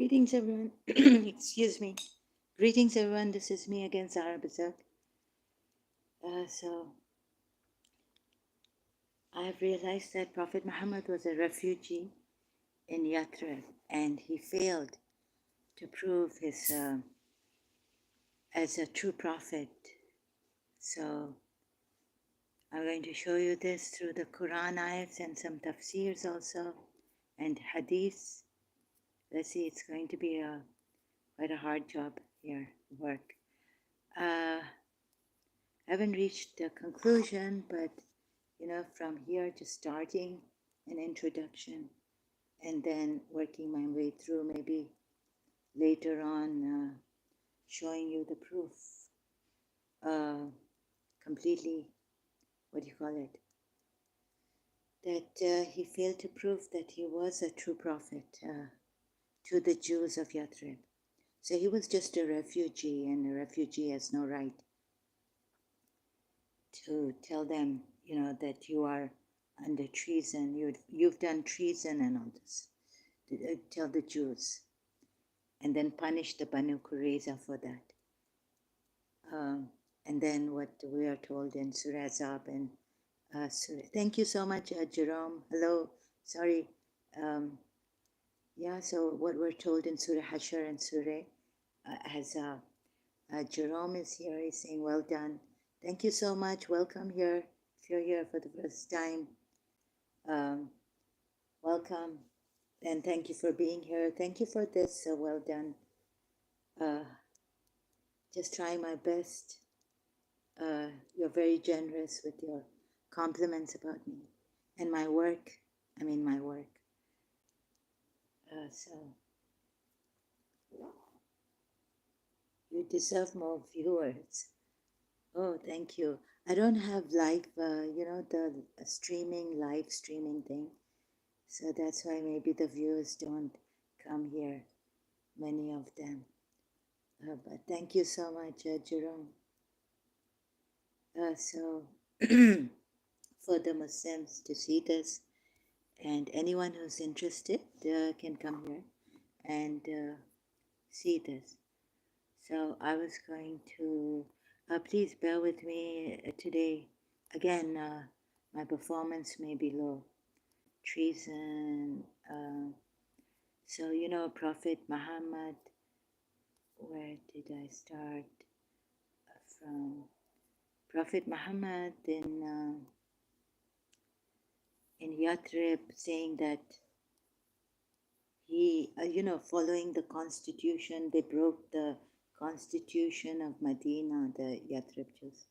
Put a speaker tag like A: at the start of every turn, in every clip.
A: Greetings, everyone. Excuse me. Greetings, everyone. This is me again, Sarah Bazak. So, I have realized that Prophet Muhammad was a refugee in Yathrib, and he failed to prove his as a true prophet. So, I'm going to show you this through the Quran ayats and some tafsirs also, and hadiths. Let's see, it's going to be quite a hard job here, work. I haven't reached a conclusion, but from here, just starting an introduction and then working my way through, maybe later on showing you the proof completely, what do you call it, that he failed to prove that he was a true prophet to the Jews of Yathrib. So he was just a refugee, and a refugee has no right to tell them, that you are under treason. You've done treason and all this. Tell the Jews, and then punish the Banu Qurayza for that. And then what we are told in Surah Azab and Surah. Thank you so much, Jerome. Hello. Sorry. So what we're told in Surah Hashar and Surah Azab. Jerome is here. He's saying, well done. Thank you so much. Welcome here. If you're here for the first time, welcome. And thank you for being here. Thank you for this. Well done. Just trying my best. You're very generous with your compliments about me and my work. My work. So you deserve more viewers. Oh, thank you. I don't have live, the live streaming thing. So that's why maybe the viewers don't come here, many of them. But thank you so much, Jerome. So for the Muslims to see this, and anyone who's interested can come here and see this. So I was going to, please bear with me today. Again, my performance may be low. Treason. So, Prophet Muhammad, where did I start from? Prophet Muhammad in Yathrib, saying that he, following the constitution, they broke the constitution of Medina, the Yathrib Jews.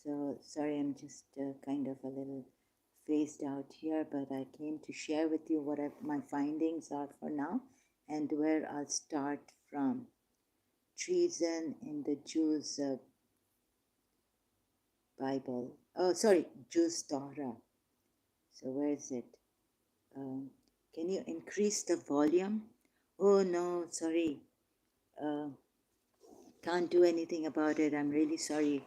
A: So, sorry, I'm just kind of a little phased out here, but I came to share with you what my findings are for now and where I'll start from. Treason in the Jews' Bible. Oh, sorry, Jews' Torah. So where is it? Can you increase the volume? Oh no, sorry. Can't do anything about it. I'm really sorry,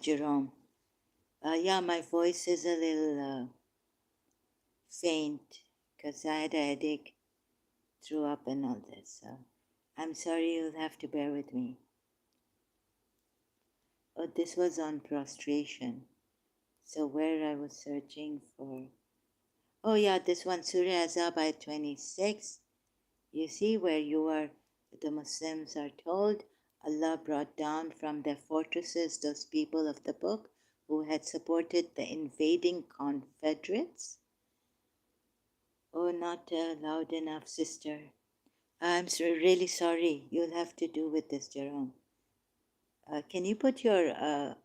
A: Jerome. My voice is a little faint because I had a headache, threw up and all this. So I'm sorry, you'll have to bear with me. Oh, this was on prostration. So where I was searching for. Oh yeah, this one, Surah Azab ayat 26. You see where the Muslims are told, Allah brought down from their fortresses those people of the book who had supported the invading Confederates. Oh, not loud enough, sister. I'm really sorry. You'll have to do with this, Jerome. Can you put your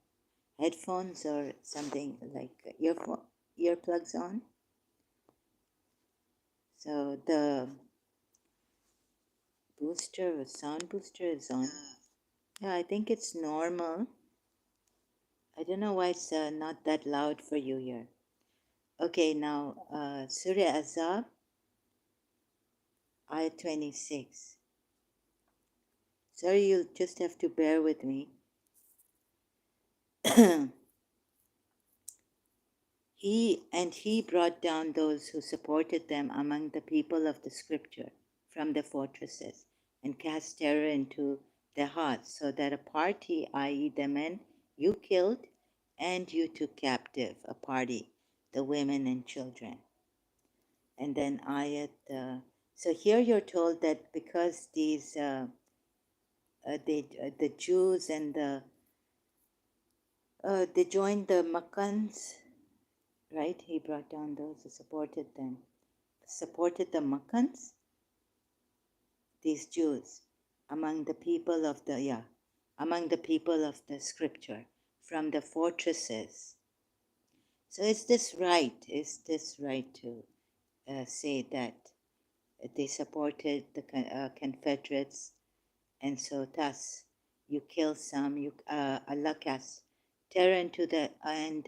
A: headphones or something like earplugs on? So the sound booster is on. Yeah, I think it's normal. I don't know why it's not that loud for you here. Okay, now Surah Azab, ayat 26. Sorry, you'll just have to bear with me. He brought down those who supported them among the people of the scripture from the fortresses and cast terror into their hearts, so that a party, i.e., the men, you killed, and you took captive, a party, the women and children. And then ayat. So here you're told that because these the Jews and they joined the Makkans, right? He brought down those who supported them, supported the Makkans, these Jews, among the people of among the people of the scripture, from the fortresses. So is this right? Is this right to say that they supported the Confederates, and so thus you kill some, Allah casts terror into the and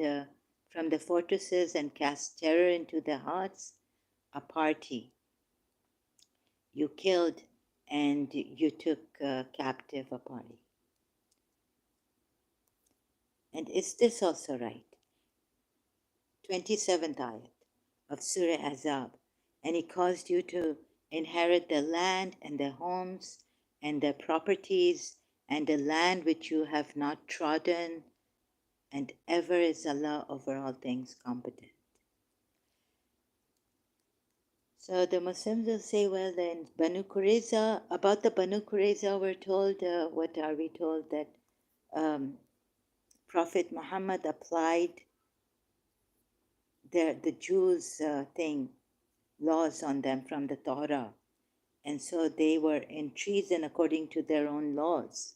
A: from the fortresses and cast terror into their hearts, a party you killed and you took captive a party. And is this also right? 27th ayat of Surah Azab. And he caused you to inherit the land and their homes and their properties and the land which you have not trodden, and ever is Allah over all things competent. So the Muslims will say, well, then Banu Qurayza, about the Banu Qurayza, we're told, what are we told? That Prophet Muhammad applied the Jews' laws on them from the Torah. And so they were in treason according to their own laws,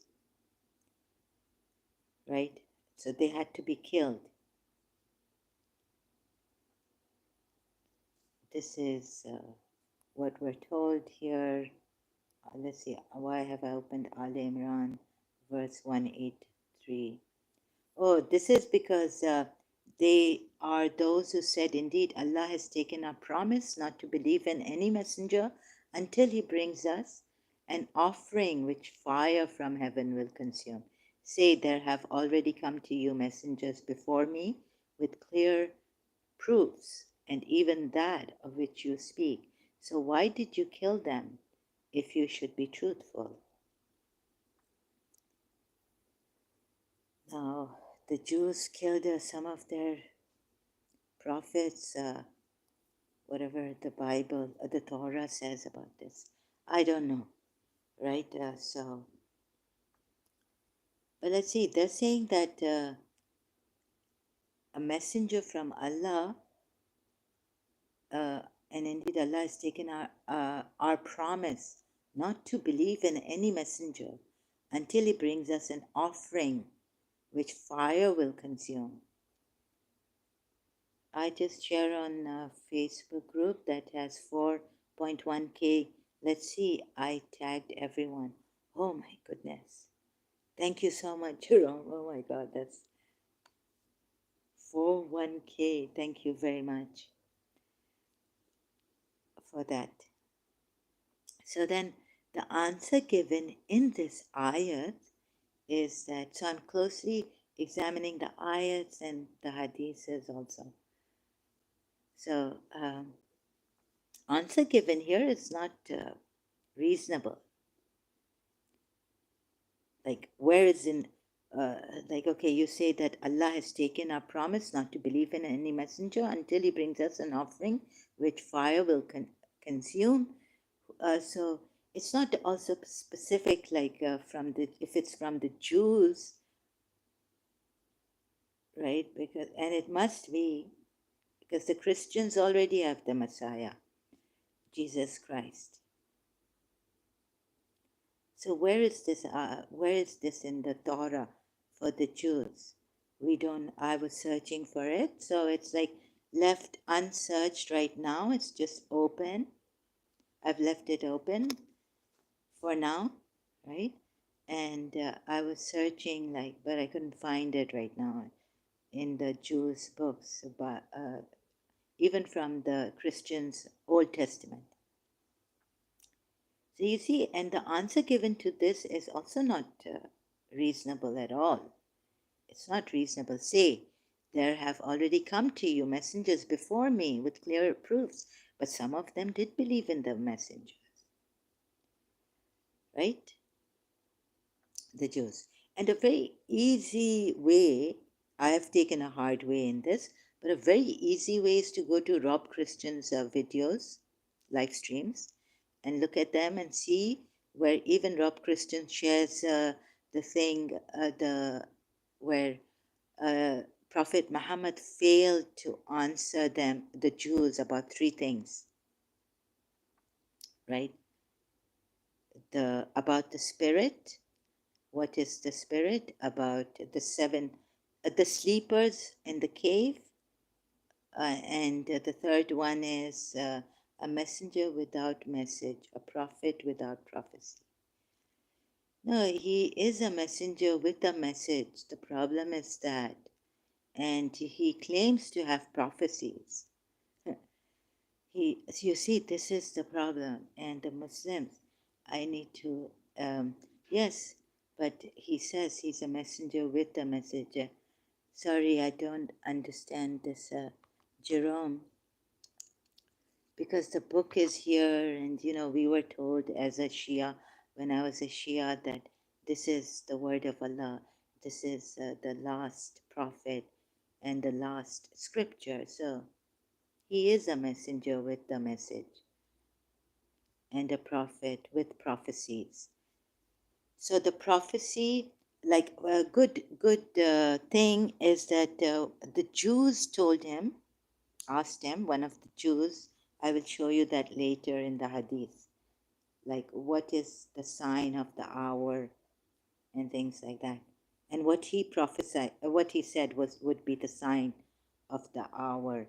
A: right? So they had to be killed. This is what we're told here. Let's see, why have I opened Al Imran, verse 183? Oh, this is because they are those who said, indeed, Allah has taken our promise not to believe in any messenger until he brings us an offering which fire from heaven will consume. Say, there have already come to you messengers before me with clear proofs, and even that of which you speak. So why did you kill them if you should be truthful? Now, the Jews killed some of their prophets, whatever the Bible, the Torah says about this. I don't know, right? But let's see, they're saying that a messenger from Allah, and indeed Allah has taken our promise not to believe in any messenger until he brings us an offering which fire will consume. I just share on a Facebook group that has 4.1K. Let's see, I tagged everyone. Oh my goodness. Thank you so much, Jerome. Oh my God, that's 41K. Thank you very much for that. So then the answer given in this ayat is that, so I'm closely examining the ayats and the hadiths also. So answer given here is not reasonable. Like, where is in, like, okay, you say that Allah has taken our promise not to believe in any messenger until he brings us an offering which fire will consume. So it's not also specific, like if it's from the Jews, right? Because, and it must be, because the Christians already have the Messiah, Jesus Christ. So where is this in the Torah for the Jews? I was searching for it, so it's like left unsearched right now. It's just open. I've left it open for now, right? And I was searching, but I couldn't find it right now in the Jews' books, but even from the Christians' Old Testament. So you see, and the answer given to this is also not reasonable at all. It's not reasonable. Say, there have already come to you messengers before me with clear proofs, but some of them did believe in the messengers. right? The Jews. And a very easy way, I have taken a hard way in this, but a very easy way is to go to Rob Christian's videos, live streams, and look at them and see where even Rob Christian shares the thing, the where uh, Prophet Muhammad failed to answer them, the Jews, about three things, right? The about the spirit. What is the spirit? About the seven, the sleepers in the cave, and the third one is a messenger without message, a prophet without prophecy. No, he is a messenger with a message. The problem is that, and he claims to have prophecies. You see, this is the problem. And the Muslims, I need to, yes, but he says he's a messenger with a messenger. Sorry, I don't understand this, Jerome, because the book is here, and we were told as a Shia, when I was a Shia, that this is the word of Allah, this is the last prophet and the last scripture. So he is a messenger with the message and a prophet with prophecies. So the prophecy, like a good thing, is that the Jews told him, asked him, one of the Jews, I will show you that later in the hadith, like what is the sign of the hour and things like that. And what he prophesied, what he said would be the sign of the hour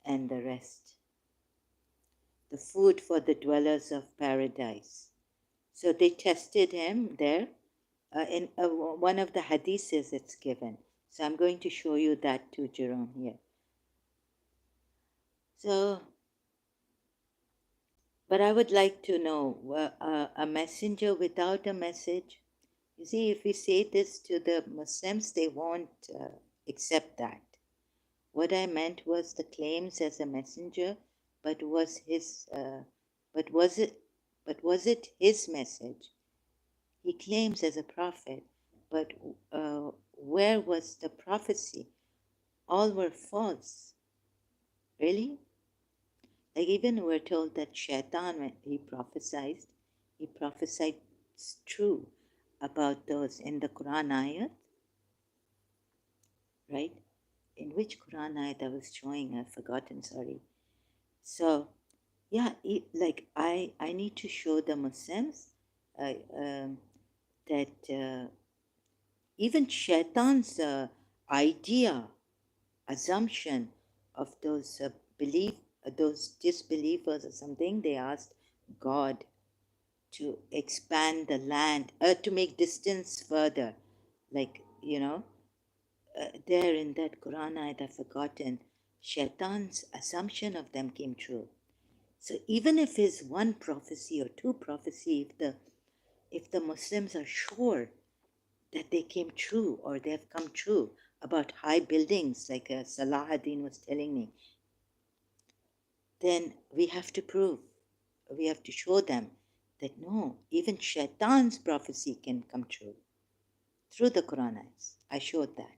A: and the rest. The food for the dwellers of paradise. So they tested him there. In one of the hadiths it's given. So I'm going to show you that too, Jerome, here. So, but I would like to know, a messenger without a message. You see, if we say this to the Muslims, they won't accept that. What I meant was the claims as a messenger, but was his, but was it, but was it his message? He claims as a prophet, but where was the prophecy? All were false. Really? Like even we're told that Shaitan, when he prophesied true about those in the Quran ayat, right? In which Quran ayat I was showing, I've forgotten, sorry. So, yeah, like I need to show the Muslims that even Shaitan's idea, assumption of those those disbelievers or something, they asked God to expand the land, to make distance further. Like, there in that Quran ayat, I've forgotten, Shaitan's assumption of them came true. So even if it's one prophecy or two prophecy, if the Muslims are sure that they came true or they have come true about high buildings, like Salahuddin was telling me, then we have to prove, we have to show them that no, even Shaitan's prophecy can come true through the Quran ayats. I showed that.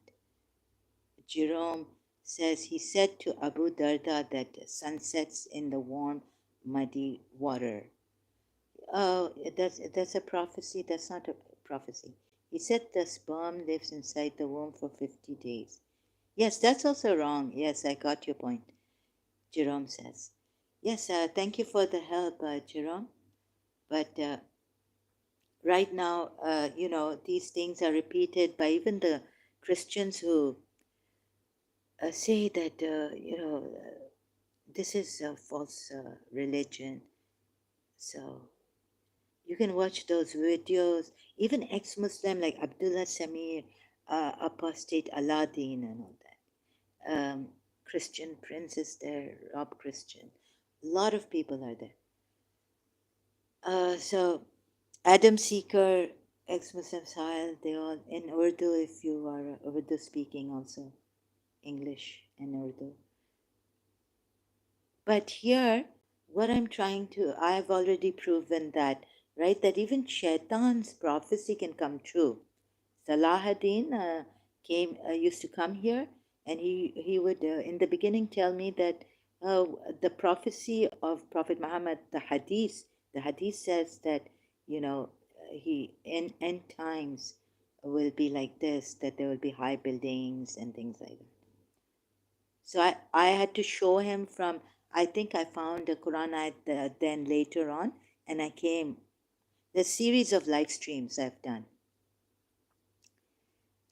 A: Jerome says he said to Abu Darda that sun sets in the warm, muddy water. Oh, that's a prophecy. That's not a prophecy. He said the sperm lives inside the womb for 50 days. Yes, that's also wrong. Yes, I got your point, Jerome says. Yes, thank you for the help, Jerome. But right now, these things are repeated by even the Christians who say that, this is a false religion. So you can watch those videos. Even ex-Muslim like Abdullah Samir, apostate Aladdin and all that. Christian Prince is there, Rob Christian. A lot of people are there. So Adam Seeker, ex-Muslim Sahil, they all in Urdu if you are Urdu speaking also, English and Urdu. But here, what I'm trying to, I've already proven that right? That even Shaitan's prophecy can come true. Salahuddin used to come here, and he would in the beginning tell me that uh, the prophecy of Prophet Muhammad, the hadith says that he in end times will be like this, that there will be high buildings and things like that. So I had to show him from, I think I found a Quran ayat then later on, and I came, the series of live streams I've done,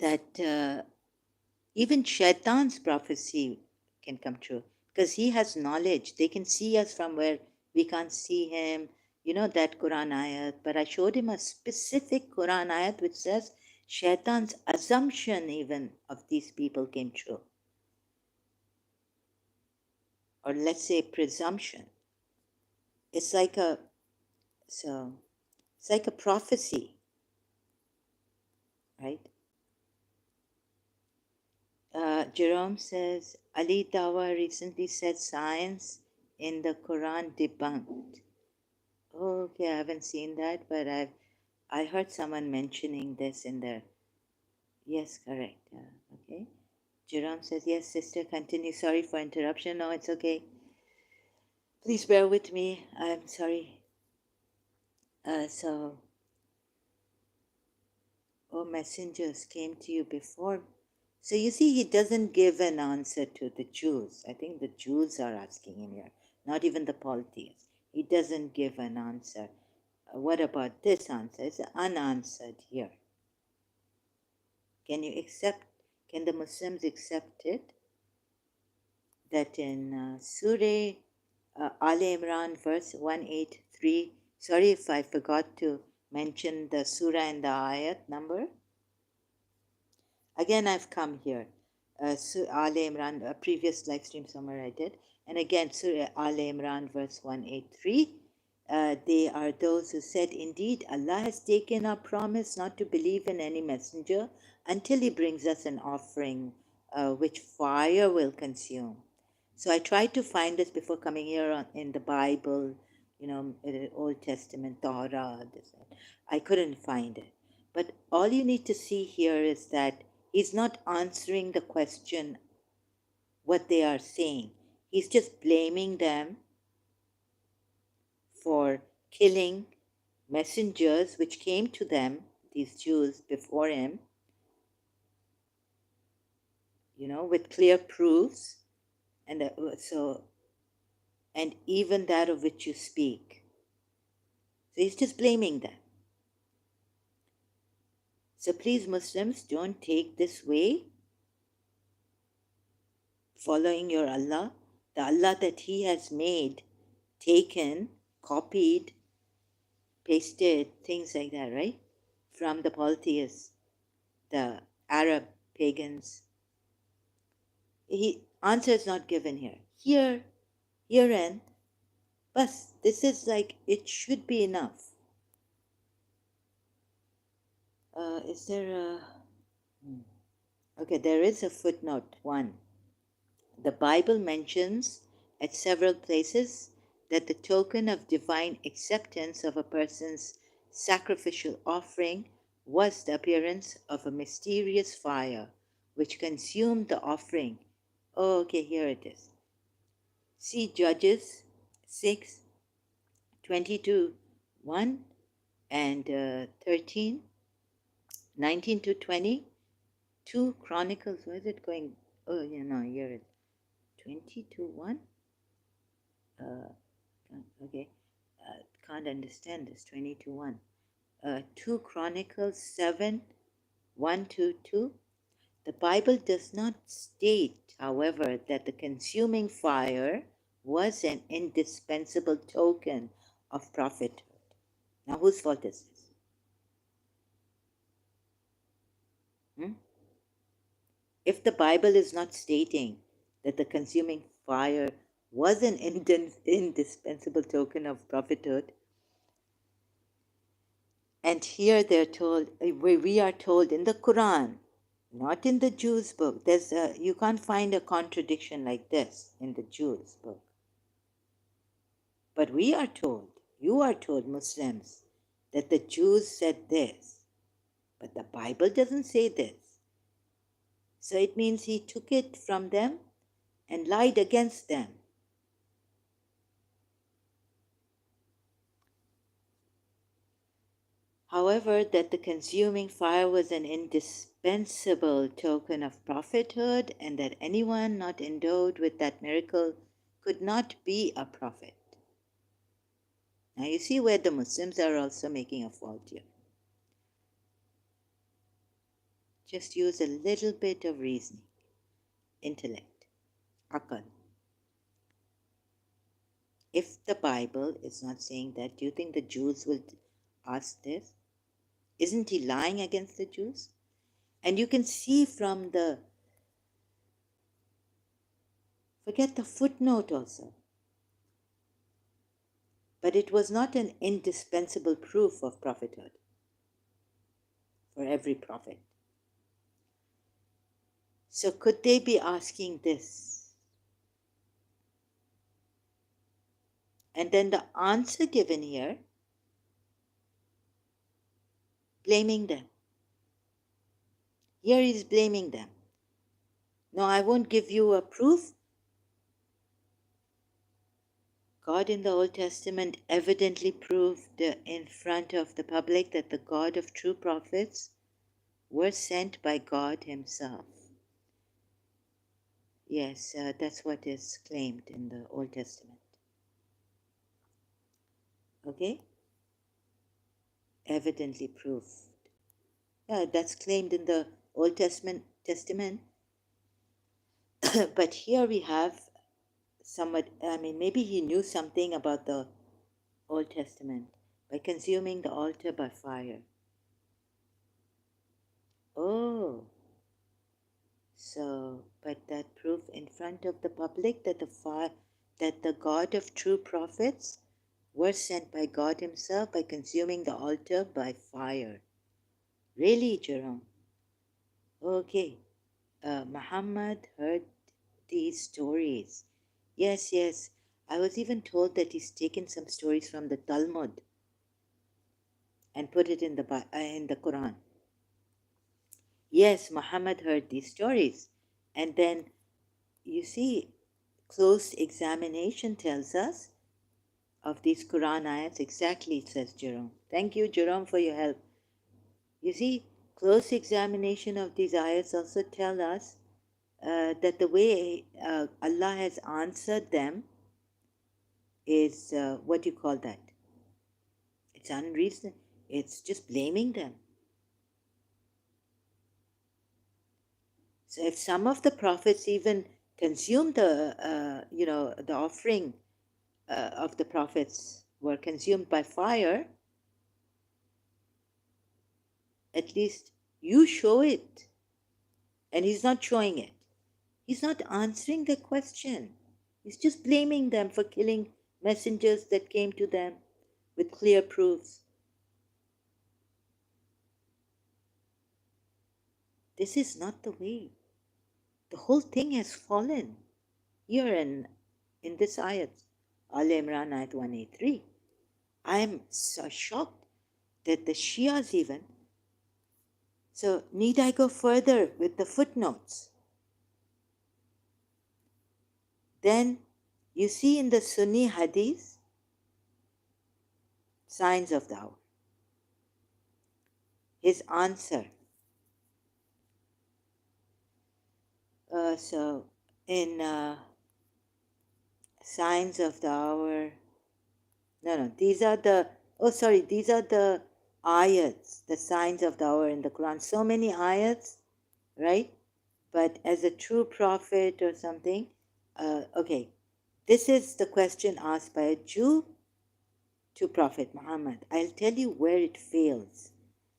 A: that even Shaitan's prophecy can come true because he has knowledge. They can see us from where we can't see him. You know that Quran ayat. But I showed him a specific Quran ayat which says Shaitan's assumption even of these people came true. Or let's say presumption. It's like a so it's like a prophecy, right? Jerome says Ali Dawa recently said science in the Quran debunked. Oh, okay, I haven't seen that, but I heard someone mentioning this in there. Yes, correct. Okay. Jerome says, yes, sister, continue. Sorry for interruption. No, it's okay. Please bear with me. I'm sorry. Messengers came to you before. So you see, he doesn't give an answer to the Jews. I think the Jews are asking him here, not even the polytheists. He doesn't give an answer. What about this answer? It's unanswered here. Can the Muslims accept it? That in Surah Al Imran, verse 183, sorry if I forgot to mention the surah and the ayat number. Again, I've come here. Al Imran, a previous live stream somewhere I did. And again, Surah Al Imran, verse 183. They are those who said, indeed, Allah has taken our promise not to believe in any messenger until he brings us an offering which fire will consume. So I tried to find this before coming here in the Bible, Old Testament, Torah, this. I couldn't find it. But all you need to see here is that he's not answering the question, what they are saying. He's just blaming them for killing messengers which came to them, these Jews before him, with clear proofs, and and even that of which you speak. So he's just blaming them. So please, Muslims, don't take this way, following your Allah, the Allah that he has made, taken, copied, pasted, things like that, right? From the polytheists, the Arab pagans. Answer is not given here. Herein, but this is like, it should be enough. Is there a... Okay, there is a footnote 1. The Bible mentions at several places that the token of divine acceptance of a person's sacrificial offering was the appearance of a mysterious fire which consumed the offering. Oh, okay, here it is. See Judges 6, 22, 1 and 13, 19 to 20, 2 Chronicles. Where is it going? Oh, here it is. 20 to 1? Okay, can't understand this. 20 to 1. 2 Chronicles 7, 1 to 2. The Bible does not state, however, that the consuming fire was an indispensable token of prophethood. Now, whose fault is this? If the Bible is not stating that the consuming fire was an indispensable token of prophethood, and here they're told, we are told in the Quran, not in the Jews' book. You can't find a contradiction like this in the Jews' book. But we are told, you are told, Muslims, that the Jews said this, but the Bible doesn't say this. So it means he took it from them and lied against them. However, that the consuming fire was an indispensable token of prophethood, and that anyone not endowed with that miracle could not be a prophet. Now you see where the Muslims are also making a fault here. Just use a little bit of reasoning, intellect, akal. If the Bible is not saying that, do you think the Jews will ask this? Isn't he lying against the Jews? And you can see from the, forget the footnote also, but it was not an indispensable proof of prophethood for every prophet. So could they be asking this? And then the answer given here, blaming them. Here he's blaming them. No, I won't give you a proof. God in the Old Testament evidently proved in front of the public that the God of true prophets were sent by God himself. Yes, that's what is claimed in the Old Testament. Okay? Evidently proved. Yeah, that's claimed in the Old Testament. But here we have somewhat, maybe he knew something about the Old Testament by consuming the altar by fire. Oh, so, but that proof in front of the public that the God of true prophets were sent by God himself by consuming the altar by fire. Really, Jerome? Okay. Muhammad heard these stories. Yes, yes. I was even told that he's taken some stories from the Talmud and put it in the Quran. Yes, Muhammad heard these stories. And then, you see, close examination tells us of these Quran ayats. Exactly, says Jerome. Thank you, Jerome, for your help. You see, close examination of these ayats also tell us that the way Allah has answered them is, what do you call that? It's unreasonable. It's just blaming them. So if some of the prophets even consumed the offering of the prophets were consumed by fire, at least you show it. And he's not showing it. He's not answering the question. He's just blaming them for killing messengers that came to them with clear proofs. This is not the way. The whole thing has fallen. Here in this ayat, Al Imran ayat 183. I am so shocked that the Shias even. So need I go further with the footnotes? Then you see in the Sunni hadith, signs of the hour. His answer. So in signs of the hour, these are the ayats, the signs of the hour in the Quran. So many ayats, right? But as a true prophet or something, okay, this is the question asked by a Jew to Prophet Muhammad. I'll tell you where it fails.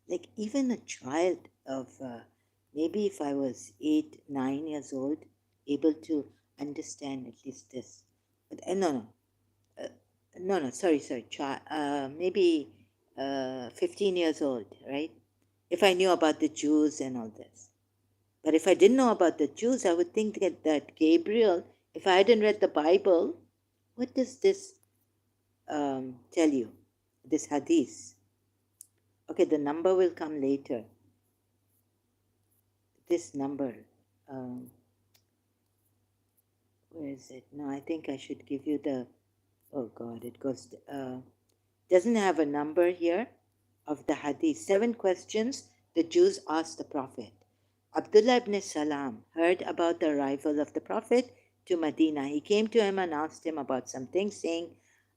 A: Like even a child of maybe if I was 8, 9 years old, able to understand at least this. But sorry, maybe 15 years old, right? If I knew about the Jews and all this. But if I didn't know about the Jews, I would think that Gabriel, if I hadn't read the Bible, what does this tell you? This hadith. Okay, the number will come later. This number, um, where is it? No, I think I should give you the, oh God, it goes, doesn't have a number here of the hadith. 7 questions the Jews asked the Prophet. Abdullah ibn Salam heard about the arrival of the Prophet to Medina. He came to him and asked him about some things, saying,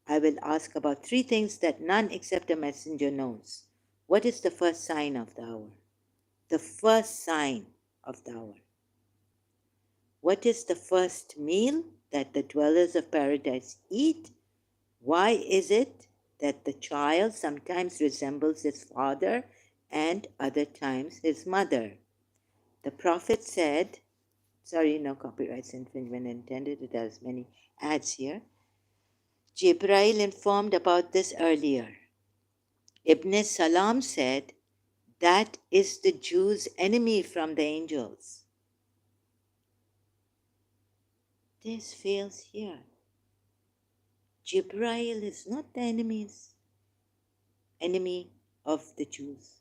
A: I will ask about 3 things that none except a messenger knows. What is the first sign of the hour? The first sign of the hour. What is the first meal that the dwellers of paradise eat? Why is it that the child sometimes resembles his father and other times his mother? The Prophet said, sorry, no copyright infringement intended, it has many ads here. Jibril informed about this earlier. Ibn Salam said, that is the Jews' enemy from the angels. This fails here. Jibril is not the enemy of the Jews.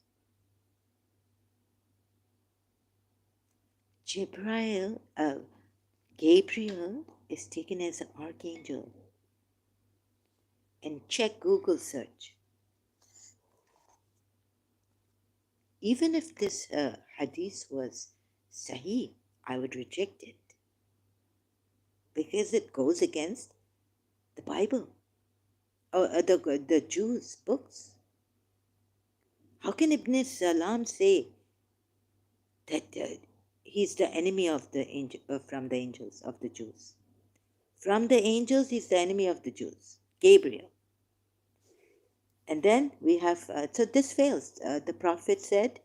A: Gabriel is taken as an archangel. And check Google search. Even if this hadith was sahih, I would reject it. Because it goes against the Bible. Or the Jews' books. How can Ibn Salam say that he's the enemy of the from the angels of the Jews? From the angels, he's the enemy of the Jews. Gabriel. And then we have, so this fails. The Prophet said,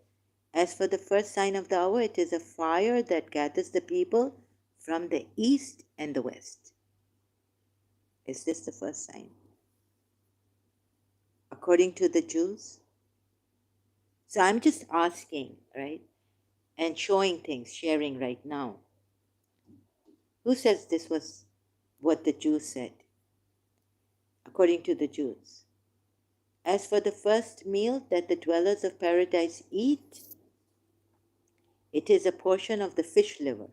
A: as for the first sign of the hour, it is a fire that gathers the people from the east and the west. Is this the first sign? According to the Jews? So I'm just asking, right? And showing things, sharing right now. Who says this was what the Jews said? According to the Jews. As for the first meal that the dwellers of paradise eat, it is a portion of the fish liver.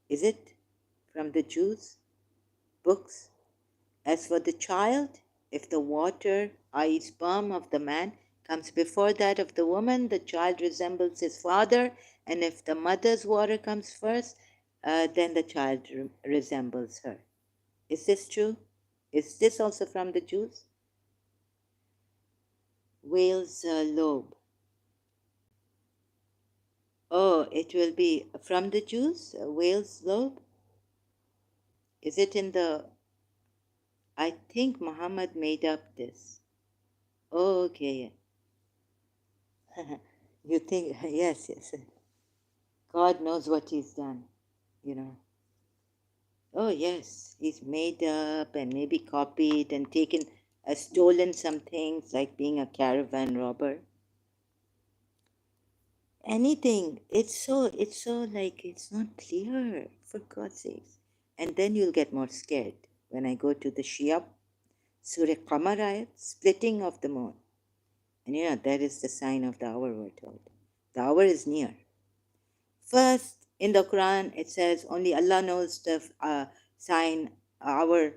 A: Is it from the Jews' books? As for the child, if the water, i.e., sperm of the man, comes before that of the woman, the child resembles his father, and if the mother's water comes first, then the child resembles her. Is this true? Is this also from the Jews? Whale's lobe. Oh, it will be from the Jews, whale's lobe? Is it in the... I think Muhammad made up this. Oh, okay. You think, yes. God knows what he's done, you know. Oh, yes, he's made up and maybe copied and taken, stolen some things like being a caravan robber. Anything. It's so like, it's not clear, for God's sakes. And then you'll get more scared when I go to the Shia, Surah Qamar ayat, splitting of the moon. And that is the sign of the hour, we're told. The hour is near. First, in the Quran, it says only Allah knows the sign, hour,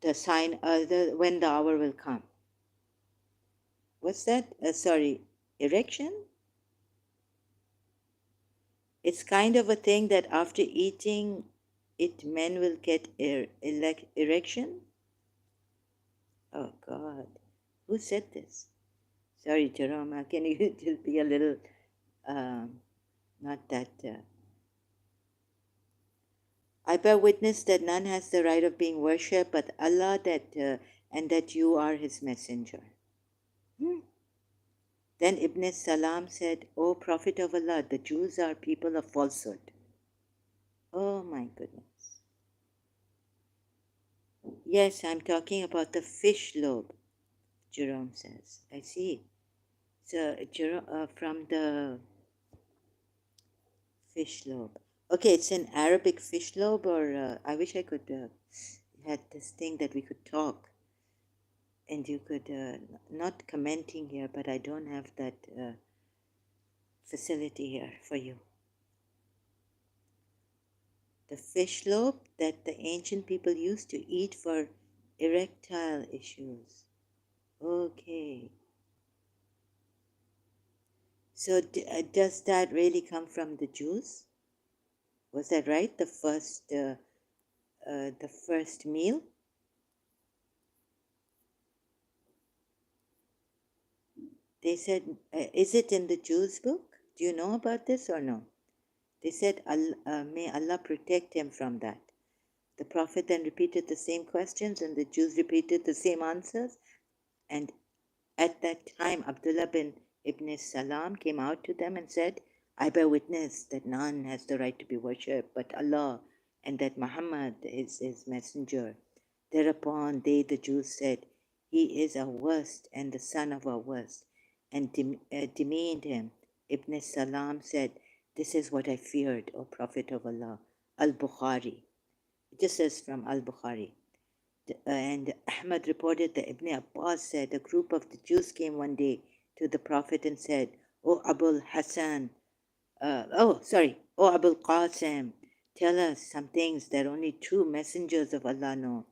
A: the sign, when the hour will come. What's that? Sorry, erection? It's kind of a thing that after eating it, men will get erection? Oh, God. Who said this? Sorry, Jerome, can you just be a little, not that... I bear witness that none has the right of being worshipped but Allah, and that you are his messenger. Then Ibn Salam said, O Prophet of Allah, the Jews are people of falsehood. Oh my goodness. Yes, I'm talking about the fish lobe, Jerome says. I see. So, from the fish lobe. Okay, it's an Arabic fish lobe, or I wish I could had this thing that we could talk. and you could, not commenting here, but I don't have that facility here for you. The fish lobe that the ancient people used to eat for erectile issues. Okay. So does that really come from the Jews? Was that right? The first meal? They said, is it in the Jews' book? Do you know about this or no? They said, may Allah protect him from that. The Prophet then repeated the same questions, and the Jews repeated the same answers. And at that time, Abdullah bin Ibn Salam came out to them and said, I bear witness that none has the right to be worshipped but Allah, and that Muhammad is his messenger. Thereupon they, the Jews, said, He is our worst and the son of our worst, and demeaned him. Ibn Salam said, This is what I feared, O Prophet of Allah. Al-Bukhari. This is from Al-Bukhari. And Ahmad reported that Ibn Abbas said, a group of the Jews came one day to the Prophet and said, O Abul Hassan, O Abul Qasim, tell us some things that only true messengers of Allah know.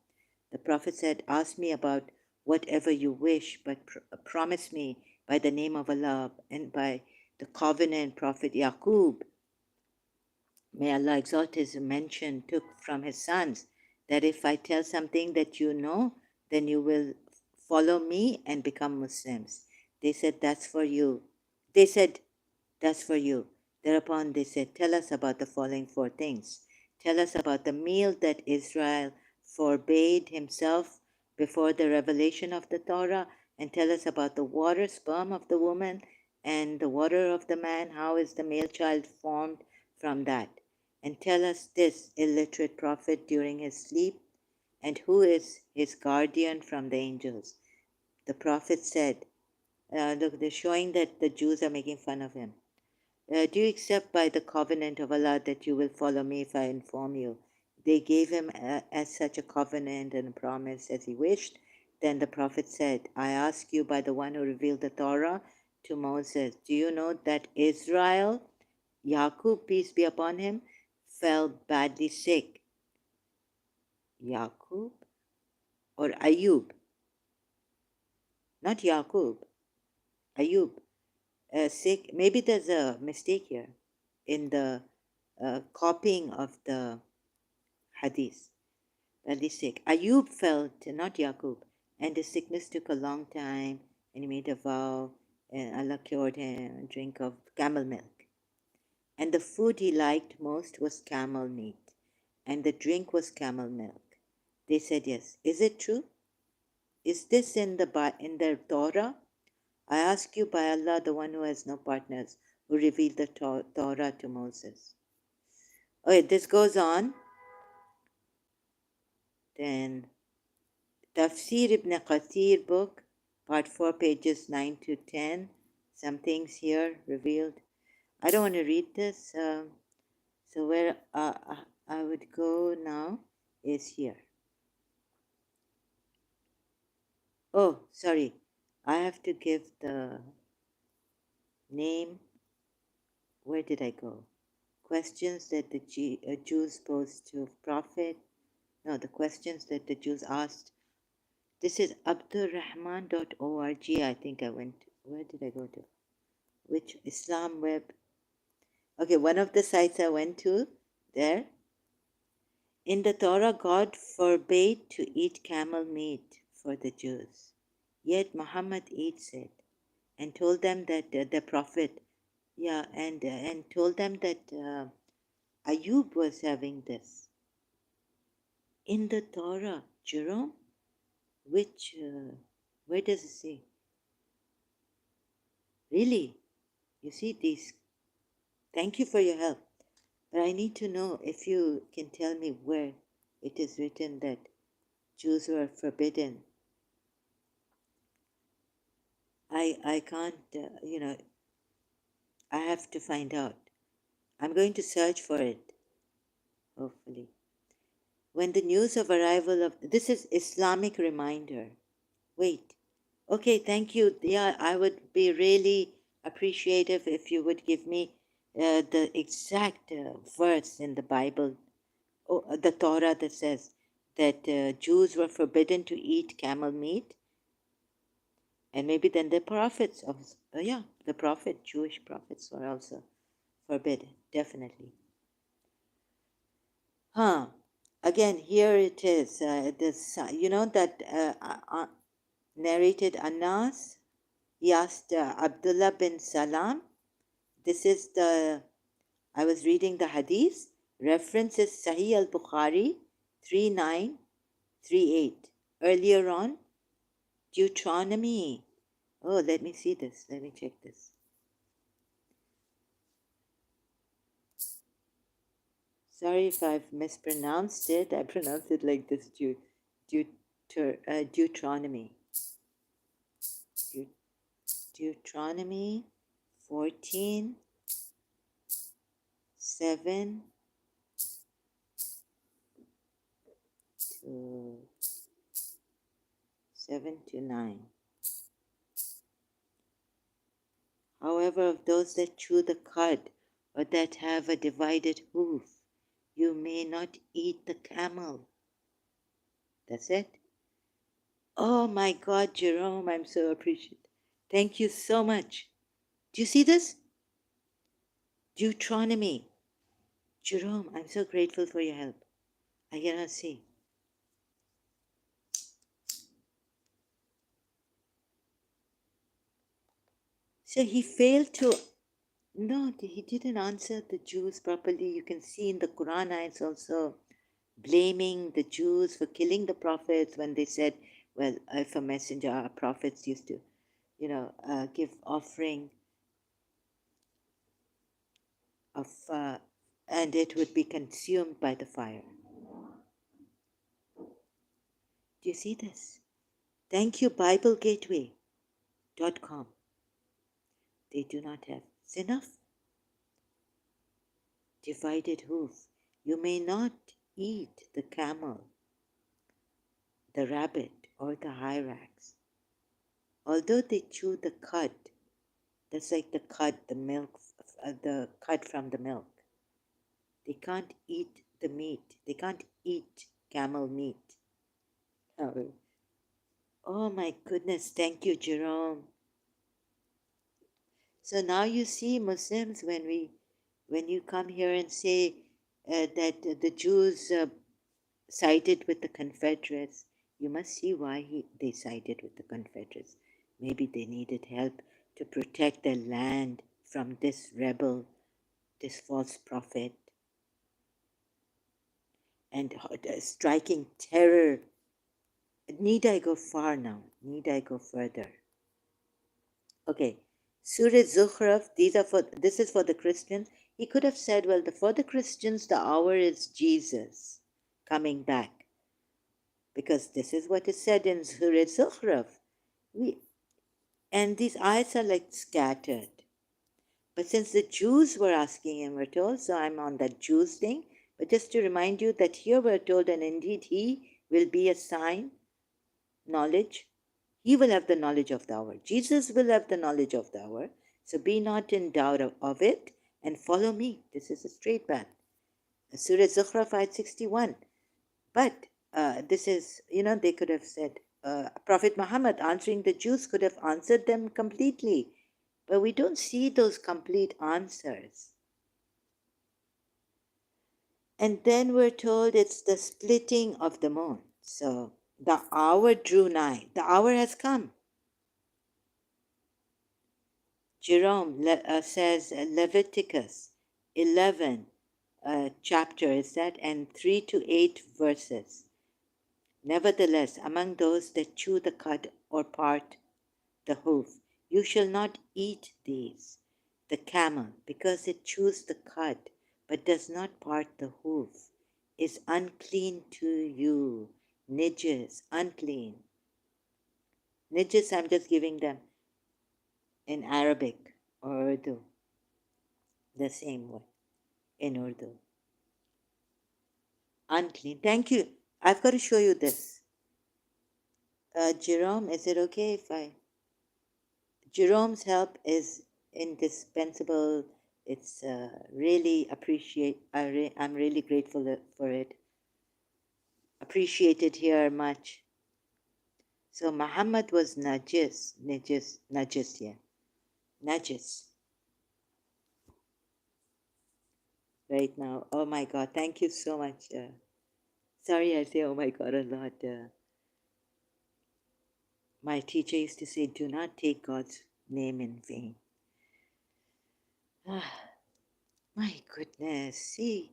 A: The Prophet said, ask me about whatever you wish, but promise me by the name of Allah and by the covenant Prophet Yaqub, may Allah exalt his mention, took from his sons, that if I tell something that you know, then you will follow me and become Muslims. They said, that's for you. They said, that's for you. Thereupon they said, tell us about the following four things. Tell us about the meal that Israel forbade himself before the revelation of the Torah, and tell us about the water sperm of the woman and the water of the man. How is the male child formed from that? And tell us this illiterate prophet during his sleep, and who is his guardian from the angels? The prophet said, look, they're showing that the Jews are making fun of him. Do you accept by the covenant of Allah that you will follow me if I inform you? They gave him as such a covenant and a promise as he wished. Then the prophet said, I ask you by the one who revealed the Torah to Moses, do you know that Israel, Yaqub, peace be upon him, fell badly sick? Yaqub or Ayub? Not Yaqub, Ayub. Sick. Maybe there's a mistake here in the copying of the hadith. Badly sick. Ayub felt, not Yaqub, and his sickness took a long time, and he made a vow, and Allah cured him, a drink of camel milk. And the food he liked most was camel meat, and the drink was camel milk. They said, yes. Is it true? Is this in the Torah? I ask you by Allah, the one who has no partners, who revealed the Torah to Moses. Okay, this goes on. Then Tafsir Ibn Kathir book, part 4, pages 9 to 10. Some things here revealed. I don't want to read this. So where I would go now is here. Oh, sorry. I have to give the name. Where did I go? Questions that the Jews posed to Prophet. No, the questions that the Jews asked. This is abdurrahman.org. I think I went. Where did I go to? Which Islam web? Okay, one of the sites I went to there. In the Torah, God forbade to eat camel meat for the Jews. Yet Muhammad eats it and told them that the Prophet, and told them that Ayub was having this. In the Torah, Jerome, where does it say? Really? You see these? Thank you for your help. But I need to know if you can tell me where it is written that Jews were forbidden. I can't, I have to find out. I'm going to search for it, hopefully. When the news of arrival of, this is Islamic Reminder. Wait, Okay, thank you. Yeah, I would be really appreciative if you would give me the exact verse in the Bible, the Torah, that says that Jews were forbidden to eat camel meat, and maybe then the prophets of, yeah, the Jewish prophets were also forbidden, definitely. Huh. Again, here it is. This, that narrated Anas. He asked Abdullah bin Salam. This is I was reading the hadith. Reference is Sahih al Bukhari 3938. Earlier on, Deuteronomy. Oh, let me see this. Let me check this. Sorry if I've mispronounced it. I pronounce it like this Deuteronomy. Deuteronomy 14 7 to 9. However, of those that chew the cud or that have a divided hoof, you may not eat the camel. That's it. Oh my God, Jerome, I'm so appreciative. Thank you so much. Do you see this? Deuteronomy. Jerome, I'm so grateful for your help. I cannot see. So he failed to. No, he didn't answer the Jews properly. You can see in the Quran ayats also blaming the Jews for killing the prophets when they said, well, if a messenger, our prophets used to, give offering of, and it would be consumed by the fire. Do you see this? Thank you, BibleGateway.com. They do not have. It's enough. Divided hoof. You may not eat the camel, the rabbit, or the hyrax. Although they chew the cud, that's like the cud, the milk, the cud from the milk. They can't eat the meat. They can't eat camel meat. Oh my goodness, thank you, Jerome. So now you see, Muslims, when you come here and say that the Jews sided with the Confederates, you must see why they sided with the Confederates. Maybe they needed help to protect their land from this rebel, this false prophet, and striking terror. Need I go far now? Need I go further? Okay. Surah Zukhruf, this is for the Christians. He could have said, well, for the Christians, the hour is Jesus coming back. Because this is what is said in Surah Zukhruf. And these ayats are like scattered. But since the Jews were asking him, we're told, so I'm on that Jews thing. But just to remind you that here we're told, and indeed he will be a sign, knowledge. He will have the knowledge of the hour. Jesus will have the knowledge of the hour. So be not in doubt of it and follow me. This is a straight path. Surah Zukhruf, ayat 61. But this is, they could have said, Prophet Muhammad answering the Jews could have answered them completely. But we don't see those complete answers. And then we're told it's the splitting of the moon. So the hour drew nigh. The hour has come. Jerome says Leviticus 11 chapter is that, and 3 to 8 verses. Nevertheless, among those that chew the cud or part the hoof, you shall not eat these. The camel, because it chews the cud, but does not part the hoof, is unclean to you. Nijis, unclean. Nijis, I'm just giving them in Arabic or Urdu, the same word in Urdu. Unclean. Thank you. I've got to show you this. Jerome, is it okay if I? Jerome's help is indispensable. It's really I'm really grateful for it. Appreciated here much. So Muhammad was najis, yeah, najis right now. Oh my God, thank you so much. Sorry, I say oh my God a lot. My teacher used to say, "Do not take God's name in vain." Ah, my goodness, see,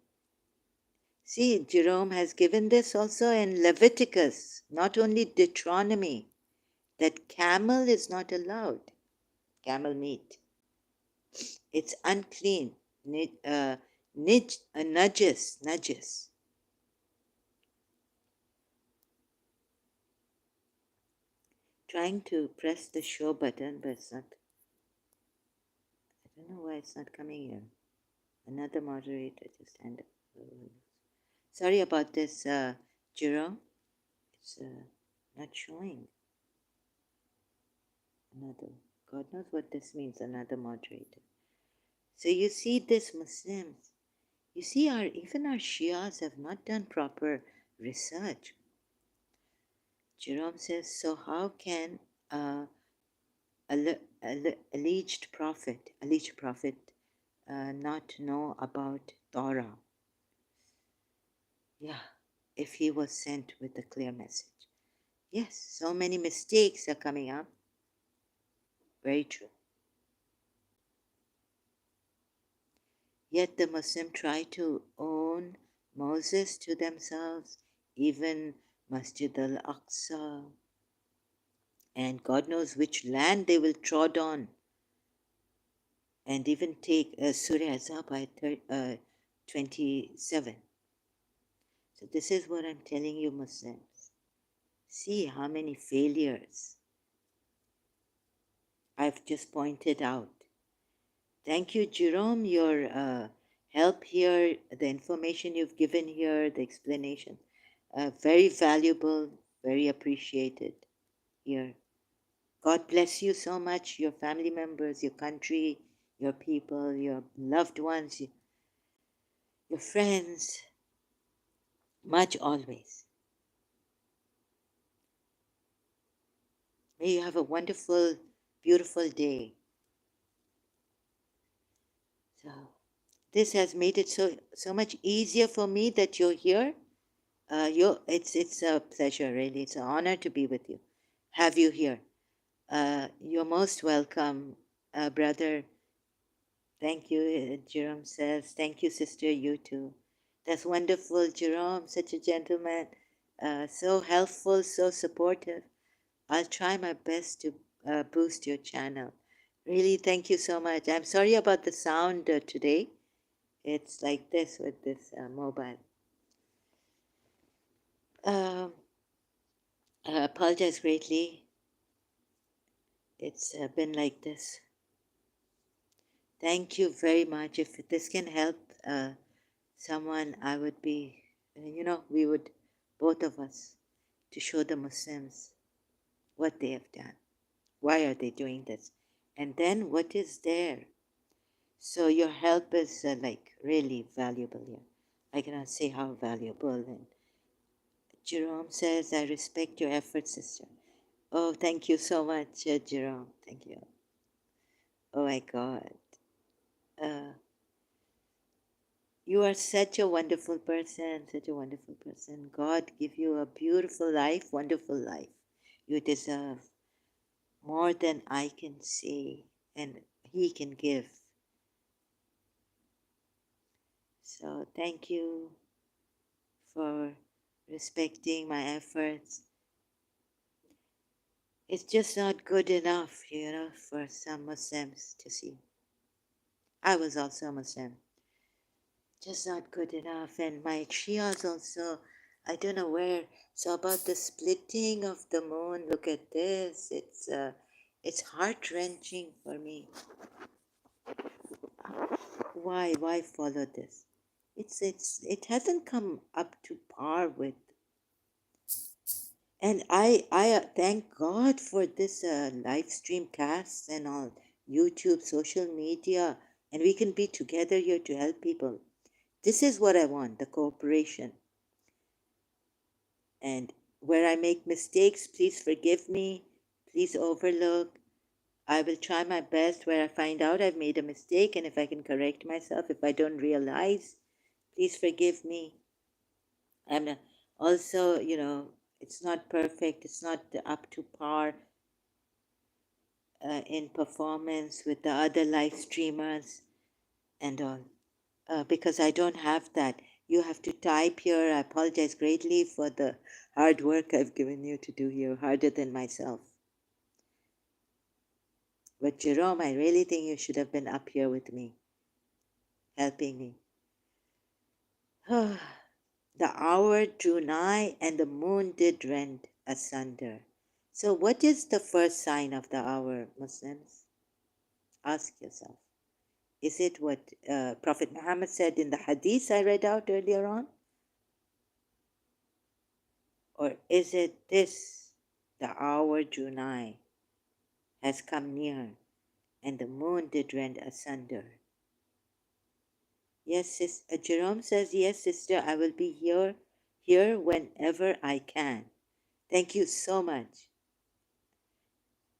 A: Jerome has given this also in Leviticus, not only Deuteronomy, that camel is not allowed, camel meat. It's unclean, najis. Trying to press the show button, but it's not. I don't know why it's not coming here. Another moderator just handed. Sorry about this, Jerome. It's not showing. Another. God knows what this means, another moderator. So you see this Muslims, you see even our Shias have not done proper research. Jerome says, so how can alleged prophet not know about Torah? Yeah, if he was sent with a clear message. Yes, so many mistakes are coming up. Very true. Yet the Muslim try to own Moses to themselves, even Masjid al-Aqsa, and God knows which land they will trod on, and even take Surah Azab by 27. So this is what I'm telling you, Muslims. See how many failures I've just pointed out. Thank you, Jerome, your help here, the information you've given here, the explanation. Very valuable, very appreciated here. God bless you so much, your family members, your country, your people, your loved ones, your friends, much always. May you have a wonderful, beautiful day. So this has made it so much easier for me that you're here. It's a pleasure, really. It's an honor to be with you, have you here. You're most welcome, brother. Thank you, Jerome says. Thank you, sister, you too. That's wonderful, Jerome, such a gentleman, so helpful, so supportive. I'll try my best to boost your channel. Really, thank you so much. I'm sorry about the sound today. It's like this with this mobile. I apologize greatly. It's been like this. Thank you very much. If this can help someone, I would be, we would, both of us, to show the Muslims what they have done. Why are they doing this? And then what is there? So your help is like really valuable here. I cannot say how valuable. And Jerome says, I respect your efforts, sister. Oh, thank you so much, Jerome. Thank you. Oh my God. Uh, you are such a wonderful person, such a wonderful person. God give you a beautiful life, wonderful life. You deserve more than I can say and He can give. So thank you for respecting my efforts. It's just not good enough, for some Muslims to see. I was also a Muslim. Just not good enough. And my Shias also, I don't know where. So about the splitting of the moon, look at this. It's heart-wrenching for me. Why follow this? It hasn't come up to par with. And I thank God for this live stream casts and all, YouTube, social media, and we can be together here to help people. This is what I want, the cooperation. And where I make mistakes, please forgive me. Please overlook. I will try my best where I find out I've made a mistake, and if I can correct myself, if I don't realize, please forgive me. And also, it's not perfect, it's not up to par in performance with the other live streamers and all, because I don't have that. You have to type here. I apologize greatly for the hard work I've given you to do here, harder than myself. But Jerome, I really think you should have been up here with me, helping me. The hour drew nigh, and the moon did rend asunder. So, what is the first sign of the hour, Muslims? Ask yourself. Is it what Prophet Muhammad said in the hadith I read out earlier on? Or is it this? The hour drew nigh, has come near, and the moon did rend asunder. Yes, Jerome says, yes, sister, I will be here whenever I can. Thank you so much.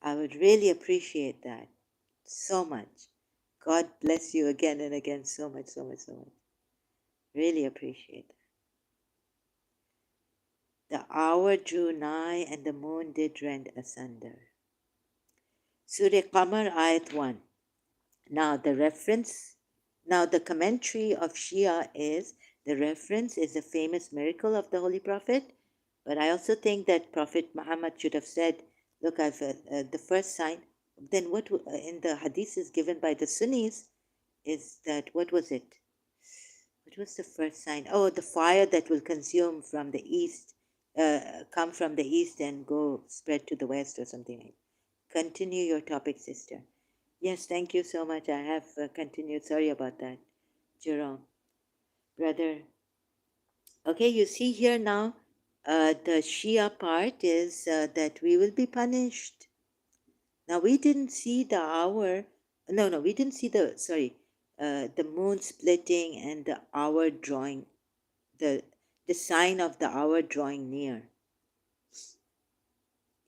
A: I would really appreciate that so much. God bless you again and again so much, so much, so much. Really appreciate that. The hour drew nigh and the moon did rend asunder. Surah Qamar, Ayat 1. Now the commentary of Shia is, the reference is a famous miracle of the Holy Prophet, but I also think that Prophet Muhammad should have said, look, I've the first sign. Then what in the hadith is given by the Sunnis is that, what was it? What was the first sign? Oh, the fire that will consume from the east, come from the east and go spread to the west or something like that. Continue your topic, sister. Yes, thank you so much. I have continued. Sorry about that, Jerome. Brother. Okay, you see here now, the Shia part is that we will be punished. Now, we didn't see the hour. No, we didn't see the moon splitting and the hour drawing, the sign of the hour drawing near.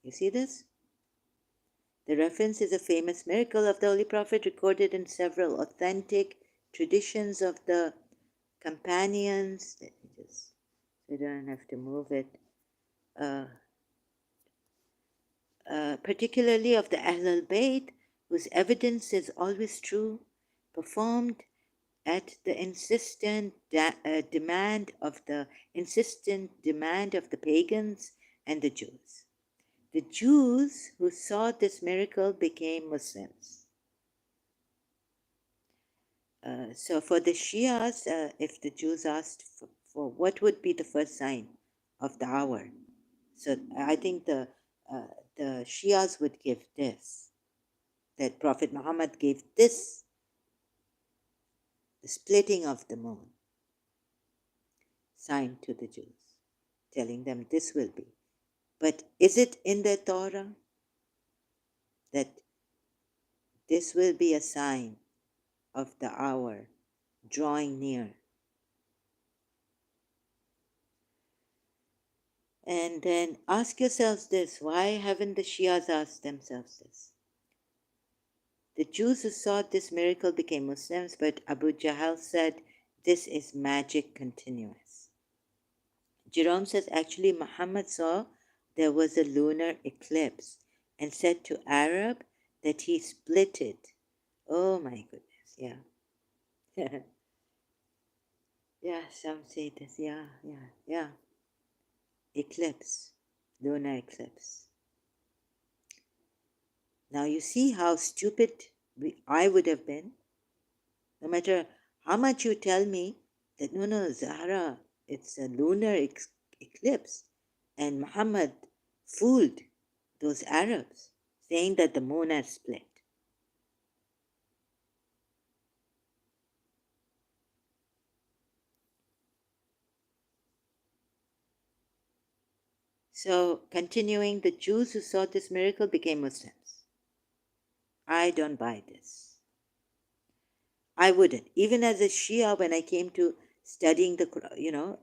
A: You see this? The reference is a famous miracle of the Holy Prophet recorded in several authentic traditions of the companions. Let me just, I don't have to move it. Particularly of the Ahlul Bayt, whose evidence is always true, performed at the insistent demand of the pagans and the Jews. The Jews who saw this miracle became Muslims. So for the Shias, if the Jews asked for what would be the first sign of the hour, so I think the Shias would give this, that Prophet Muhammad gave this, the splitting of the moon, sign to the Jews, telling them this will be. But is it in the Torah that this will be a sign of the hour drawing near? And then ask yourselves this, why haven't the Shias asked themselves this? The Jews who saw this miracle became Muslims, but Abu Jahl said this is magic continuous. Jerome says actually Muhammad saw there was a lunar eclipse and said to Arab that he split it. Oh my goodness, yeah. Yeah, some say this, yeah. Eclipse, lunar eclipse. Now you see how stupid I would have been. No matter how much you tell me that no, Zahra, it's a lunar eclipse. And Muhammad fooled those Arabs, saying that the moon has split. So, continuing, the Jews who saw this miracle became Muslims. I don't buy this. I wouldn't. Even as a Shia, when I came to studying the Quran,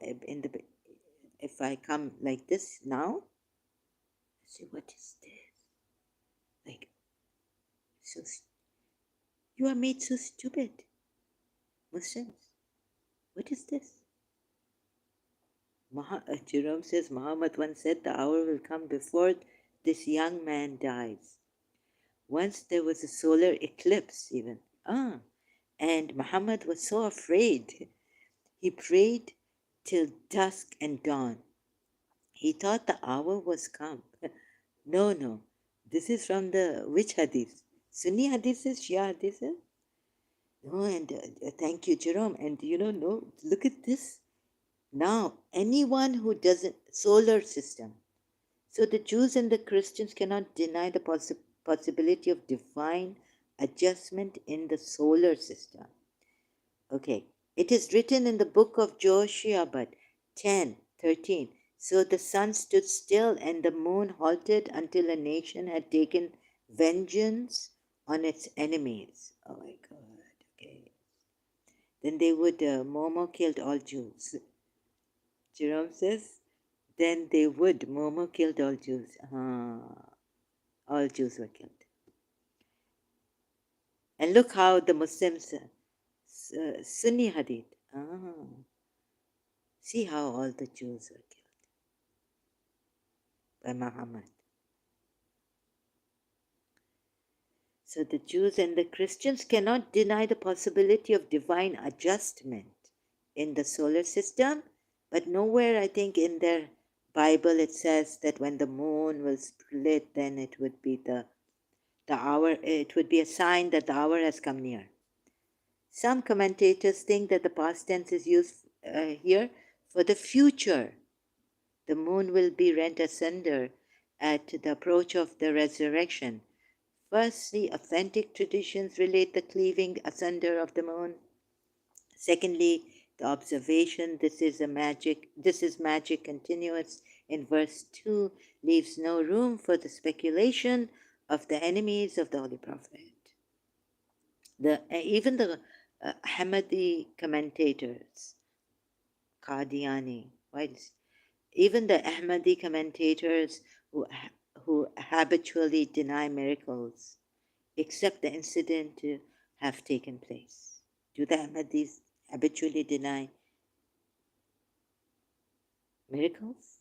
A: if I come like this now, I say, what is this? Like, so you are made so stupid, Muslims. What is this? Jerome says, Muhammad once said, the hour will come before this young man dies. Once there was a solar eclipse, even. And Muhammad was so afraid. He prayed till dusk and dawn. He thought the hour was come. No. This is from the which hadith? Sunni hadith, Shia hadith? No, and thank you, Jerome. And no, look at this. Now, anyone who doesn't, solar system. So the Jews and the Christians cannot deny the possibility of divine adjustment in the solar system. Okay, it is written in the book of Joshua, 10:13. So the sun stood still and the moon halted until a nation had taken vengeance on its enemies. Oh my God, okay. Then they would, Momo killed all Jews. Jerome says, then they would, Momo killed all Jews. All Jews were killed. And look how the Muslims, Sunni Hadith. See how all the Jews were killed by Muhammad. So the Jews and the Christians cannot deny the possibility of divine adjustment in the solar system, but nowhere, I think, in their Bible it says that when the moon will split, then it would be the hour, it would be a sign that the hour has come near. Some commentators think that the past tense is used here for the future. The moon will be rent asunder at the approach of the resurrection. Firstly, authentic traditions relate the cleaving asunder of the moon. Secondly, the observation, this is magic continuous in verse 2, leaves no room for the speculation of the enemies of the Holy Prophet. Even the Ahmadi commentators, Qadiani, even the Ahmadi commentators who habitually deny miracles accept the incident to have taken place. Do the Ahmadis habitually deny miracles?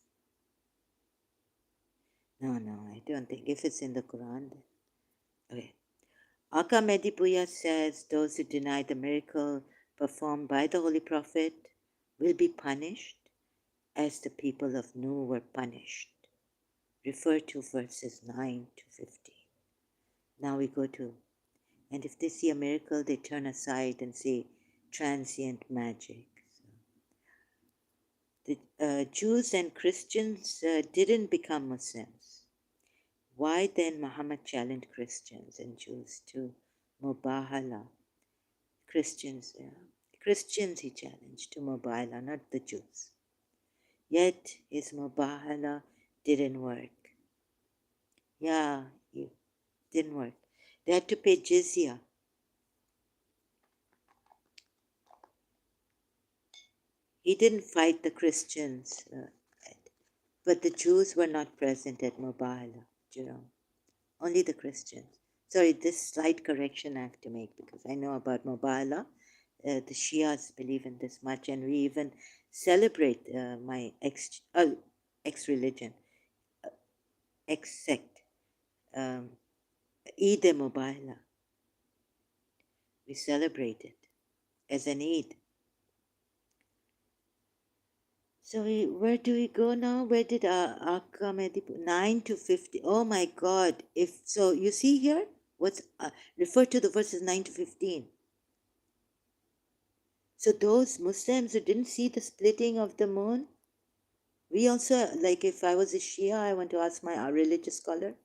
A: No, I don't think. If it's in the Quran, then. Okay. Aka Medipuya says those who deny the miracle performed by the Holy Prophet will be punished as the people of Nuh were punished. Refer to verses 9 to 15. Now we go to, and if they see a miracle, they turn aside and say transient magic. The Jews and Christians didn't become Muslims. Why then Muhammad challenged Christians and Jews to mubahala? Christians he challenged to mubahala, not the Jews. Yet his mubahala didn't work. Yeah, it didn't work. They had to pay jizya. He didn't fight the Christians, but the Jews were not present at mubahala, Jerome. Only the Christians. Sorry, this slight correction I have to make because I know about mubahala. The Shias believe in this much, and we even celebrate my ex-religion, ex-sect, Eid Mubahala. We celebrate it as an Eid. So where do we go now? Where did Akka Medipu? 9 to 50. Oh my God. If so, you see here, what's refer to the verses 9 to 15. So those Muslims who didn't see the splitting of the moon, we also, like if I was a Shia, I want to ask my religious scholar.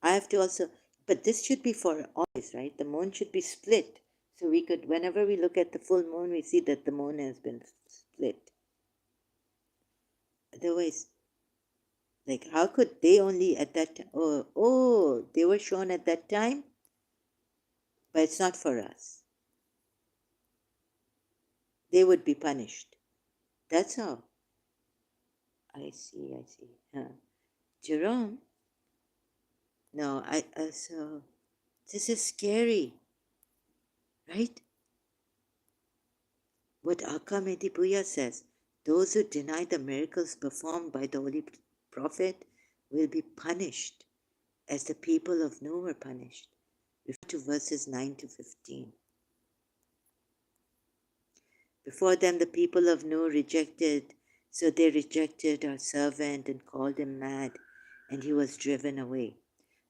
A: I have to also, but this should be for always, right? The moon should be split. So we could, whenever we look at the full moon, we see that the moon has been split. Otherwise, Like, how could they only at that time? Oh, they were shown at that time, but it's not for us. They would be punished. That's how. I see, I see. Huh. Jerome? No, so this is scary, right? What Akamedi Buya says, those who deny the miracles performed by the Holy Prophet will be punished as the people of Noah were punished. Refer to verses 9 to 15. Before them, the people of Noah rejected, so they rejected our servant and called him mad, and he was driven away.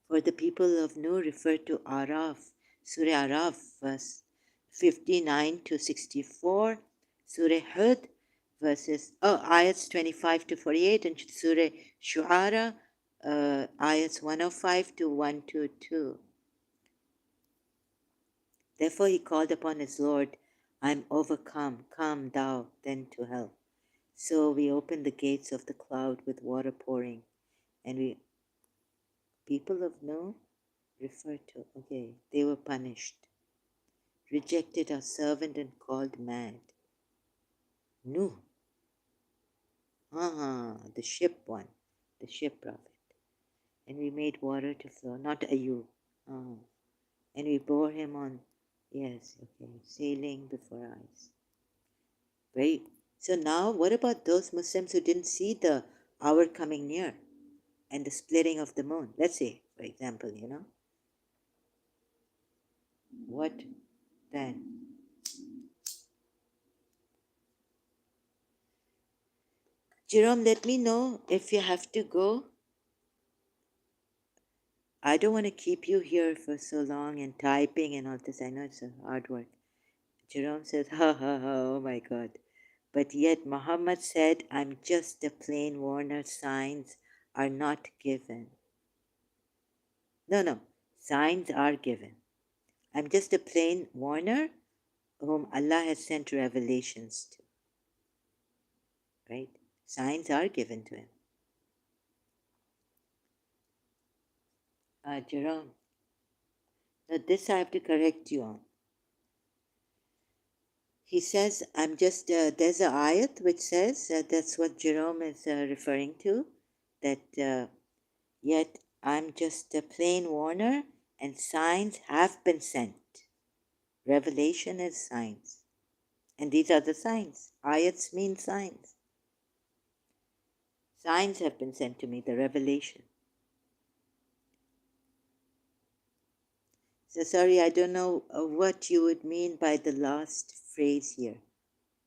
A: For the people of Noah refer to Araf, Surah Araf, verse 59 to 64, Surah Hud, ayats 25 to 48, and Surah Shu'ara, ayats 105 to 122. Therefore he called upon his Lord, I am overcome, come thou then to help. So we opened the gates of the cloud with water pouring, and people of Noah refer to, okay, they were punished, rejected our servant and called mad. Nuh, the ship one, the ship prophet. And we made water to flow, not Ayub. And we bore him on, yes, okay, sailing before us. Right? So now, what about those Muslims who didn't see the hour coming near and the splitting of the moon? Let's say, for example, what then? Jerome, let me know if you have to go. I don't want to keep you here for so long and typing and all this. I know it's a hard work. Jerome says, ha ha ha, oh my God. But yet Muhammad said, I'm just a plain warner, signs are not given. No, signs are given. I'm just a plain warner whom Allah has sent revelations to. Right? Signs are given to him. Jerome, now this I have to correct you on. He says, I'm just, there's an ayat which says, that's what Jerome is referring to, that yet I'm just a plain warner and signs have been sent. Revelation is signs. And these are the signs. Ayats mean signs. Signs have been sent to me, the revelation. So sorry, I don't know what you would mean by the last phrase here.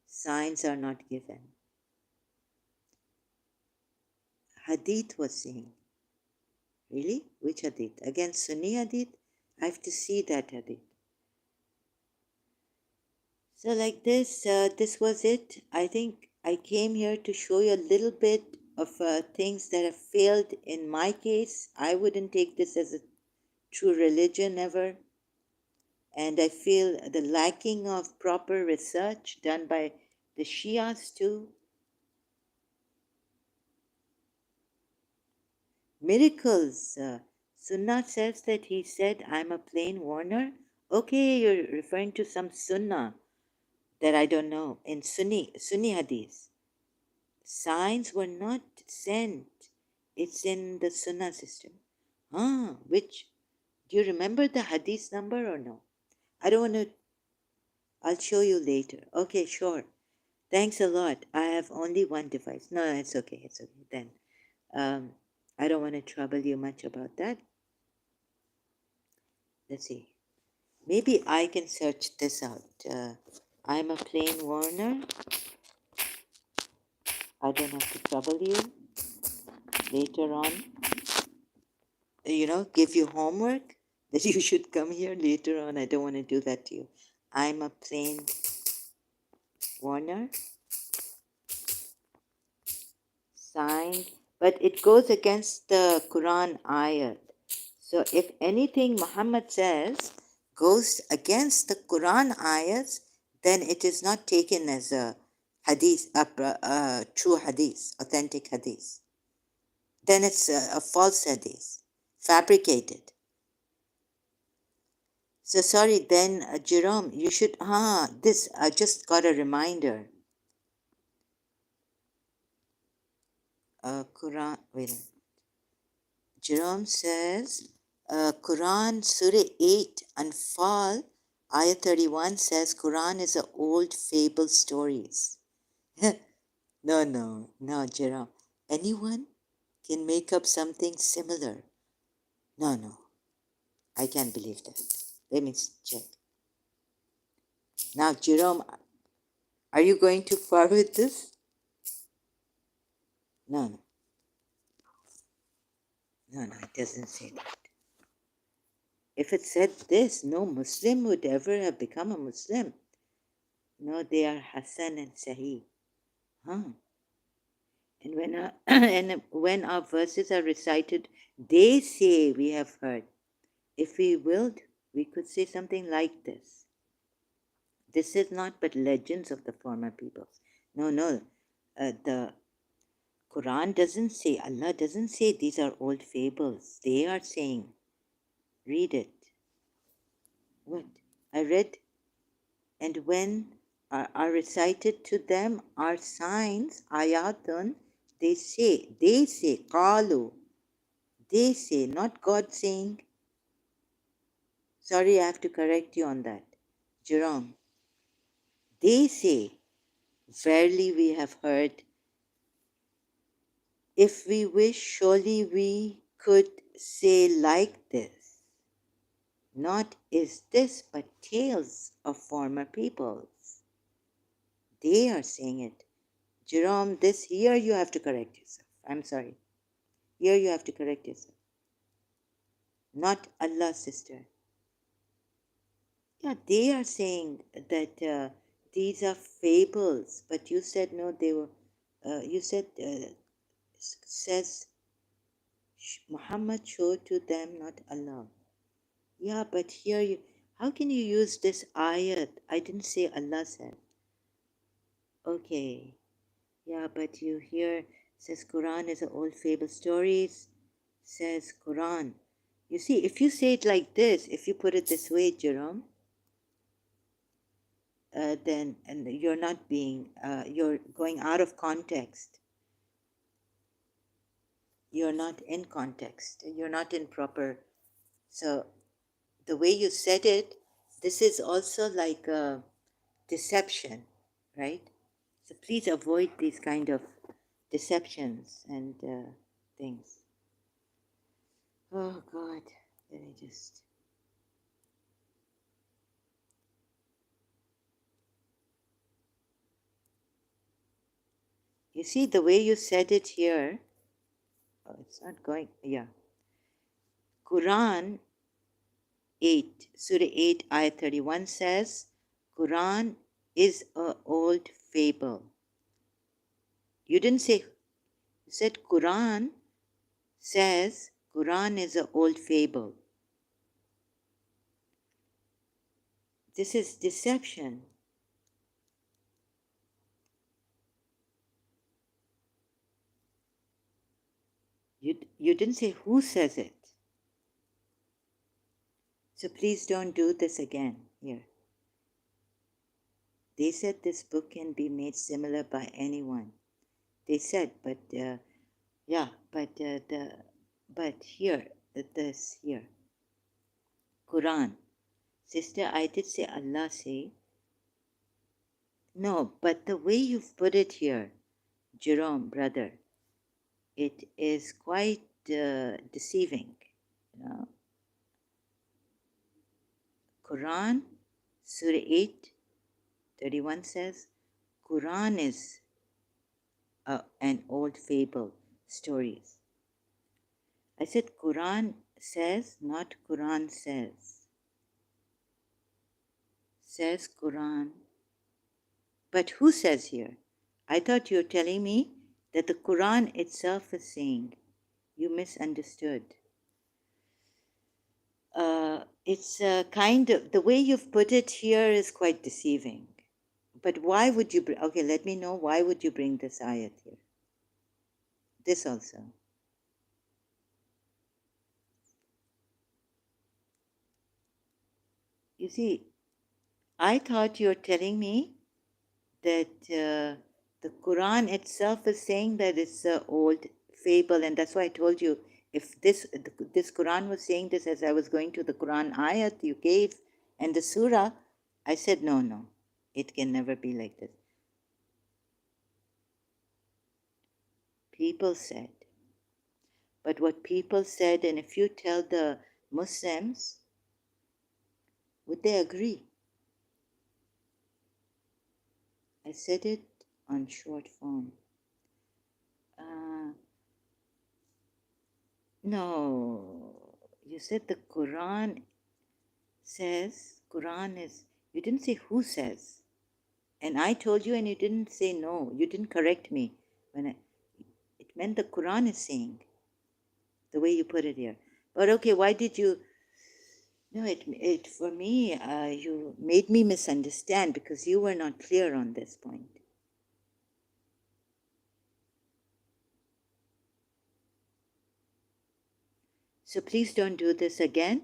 A: Signs are not given. Hadith was saying. Really? Which hadith? Again, Sunni hadith? I have to see that hadith. So like this, this was it. I think I came here to show you a little bit of things that have failed in my case. I wouldn't take this as a true religion ever. And I feel the lacking of proper research done by the Shias too. Miracles. Sunnah says that he said, I'm a plain warner. Okay, you're referring to some Sunnah that I don't know. In Sunni Hadith, signs were not sent. It's in the Sunnah system. Which, do you remember the Hadith number or no? I don't want to, I'll show you later. Okay, sure. Thanks a lot. I have only one device. No, it's okay. It's okay. Then I don't want to trouble you much about that. Let's see. Maybe I can search this out. I'm a plain warner. I don't have to trouble you later on. Give you homework that you should come here later on. I don't want to do that to you. I'm a plain warner. Signed. But it goes against the Quran ayat. So if anything Muhammad says goes against the Quran ayats, then it is not taken as a hadith, a true hadith, authentic hadith. then it's a false hadith, fabricated. So sorry, then Jerome, you should, this, I just got a reminder. Quran, wait, Jerome says, Quran Surah 8, Anfal, Ayah 31 says Quran is a old fable stories. No, Jerome. Anyone can make up something similar. No, I can't believe that. Let me check. Now, Jerome, are you going to forward this? No, it doesn't say that. If it said this, no Muslim would ever have become a Muslim. No, they are Hassan and Sahih. Huh? And when and when our verses are recited, they say we have heard. If we willed, we could say something like this. This is not but legends of the former peoples. No. The Quran doesn't say, Allah doesn't say these are old fables. They are saying, read it. What? I read, and when are recited to them are signs, ayatun, they say, qalu, they say, not God saying. Sorry, I have to correct you on that. Jerome, they say, verily we have heard. If we wish, surely we could say like this. Not is this but tales of former peoples. They are saying it. Jerome, this here you have to correct yourself. I'm sorry. Here you have to correct yourself. Not Allah, sister. Yeah, they are saying that these are fables, but you said no, they were, you said, says Muhammad showed to them, not Allah. Yeah, but here you, how can you use this ayat? I didn't say Allah said. Okay, yeah, but you hear says Quran is an old fable stories, says Quran. You see, if you say it like this, if you put it this way, Jerome, then and you're not being, you're going out of context. You're not in context. You're not in proper. So the way you said it, this is also like a deception, right? So please avoid these kind of deceptions and things. Oh God, let me just. You see the way you said it here. Oh, it's not going. Yeah. Quran 8, Surah 8, Ayah 31 says, Quran is a old fable. You didn't say, you said Quran says Quran is an old fable. This is deception. You didn't say who says it. So please don't do this again here. They said this book can be made similar by anyone. They said, but yeah, but here, this here, Quran. Sister, I did say Allah say. No, but the way you've put it here, Jerome, brother, it is quite deceiving. You know? Quran, Surah 8, 31 says, Quran is an old fable, stories. I said Quran says, not Quran says. Says Quran. But who says here? I thought you were telling me that the Quran itself is saying. You misunderstood. It's kind of, the way you've put it here is quite deceiving. But why would you, okay, let me know, why would you bring this ayat here? This also. You see, I thought you're telling me that the Quran itself is saying that it's an old fable, and that's why I told you if this Quran was saying this as I was going to the Quran ayat you gave and the surah, I said no, it can never be like this. People said, but what people said, and if you tell the Muslims, would they agree? I said it on short form. No, you said the Quran says, Quran is, you didn't say who says. And I told you and you didn't say no. You didn't correct me. It meant the Quran is saying, the way you put it here. But okay, why did you, no, it for me, you made me misunderstand because you were not clear on this point. So please don't do this again.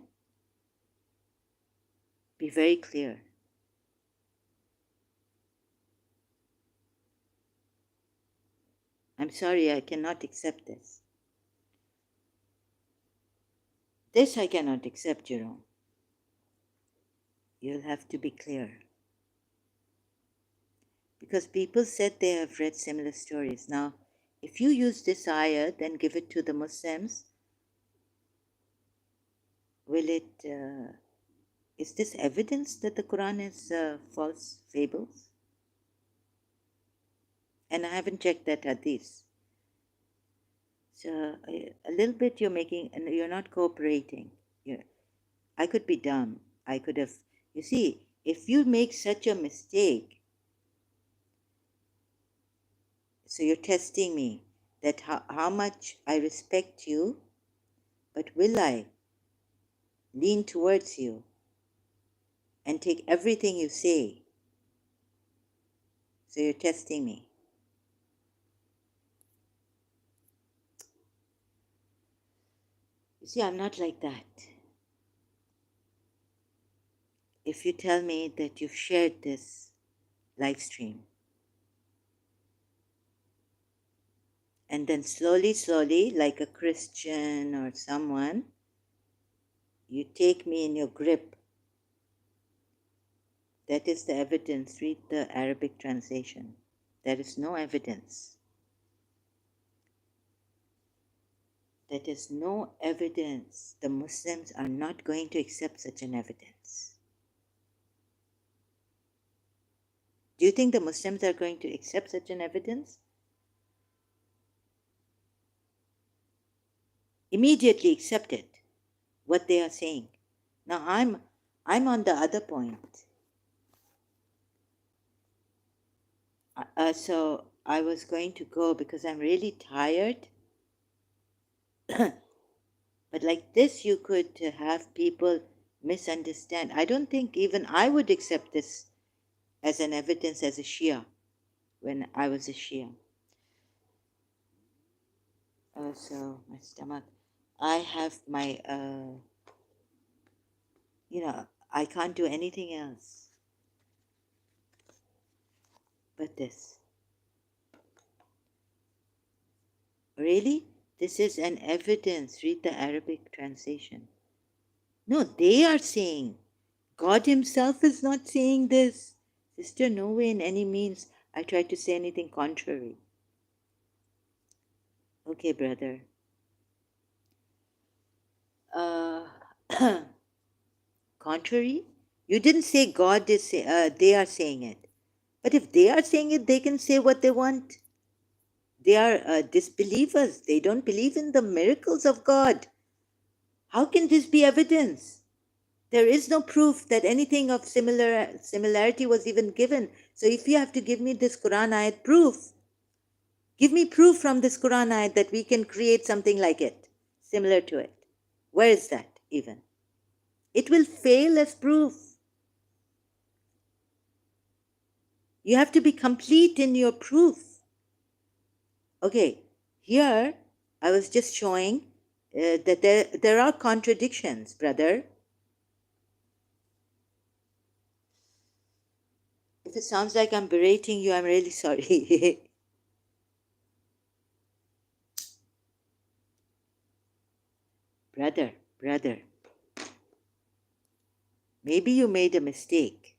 A: Be very clear. I'm sorry, I cannot accept this. This I cannot accept, Jerome. You'll have to be clear. Because people said they have read similar stories. Now, if you use this ayah, then give it to the Muslims, will it, is this evidence that the Quran is false fables? And I haven't checked that hadith. So a little bit you're making, and you're not cooperating. I could be dumb. I could have, you see, if you make such a mistake, so you're testing me that how much I respect you, but will I lean towards you and take everything you say? So you're testing me. You see, I'm not like that. If you tell me that you've shared this live stream, and then slowly, like a Christian or someone, you take me in your grip, that is the evidence. Read the Arabic translation. There is no evidence. That is no evidence. The Muslims are not going to accept such an evidence. Do you think the Muslims are going to accept such an evidence? Immediately accept it, what they are saying. Now I'm on the other point. So I was going to go because I'm really tired. But like this, you could have people misunderstand. I don't think even I would accept this as an evidence as a Shia when I was a Shia. So my stomach, I have my, I can't do anything else but this. Really? This is an evidence. Read the Arabic translation. No, they are saying. God himself is not saying this. Sister, no way in any means I tried to say anything contrary. Okay, brother. Contrary? You didn't say God is they are saying it. But if they are saying it, they can say what they want. They are disbelievers. They don't believe in the miracles of God. How can this be evidence? There is no proof that anything of similarity was even given. So if you have to give me this Quran ayat proof, give me proof from this Quran ayat that we can create something like it, similar to it. Where is that even? It will fail as proof. You have to be complete in your proof. Okay, here I was just showing that there are contradictions, brother. If it sounds like I'm berating you, I'm really sorry. Brother, maybe you made a mistake.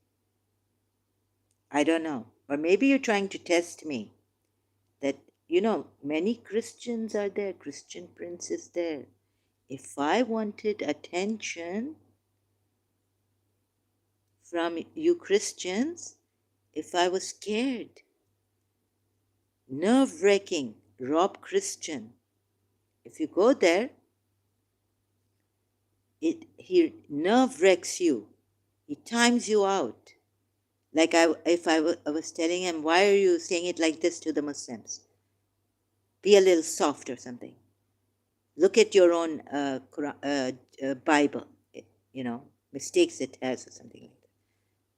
A: I don't know. Or maybe you're trying to test me. That, many Christians are there, Christian princes there. If I wanted attention from you Christians, if I was scared, nerve-wracking, Rob Christian, if you go there, he nerve-wrecks you. He times you out. Like I was telling him, why are you saying it like this to the Muslims? Be a little soft or something. Look at your own Bible, mistakes it has or something like that.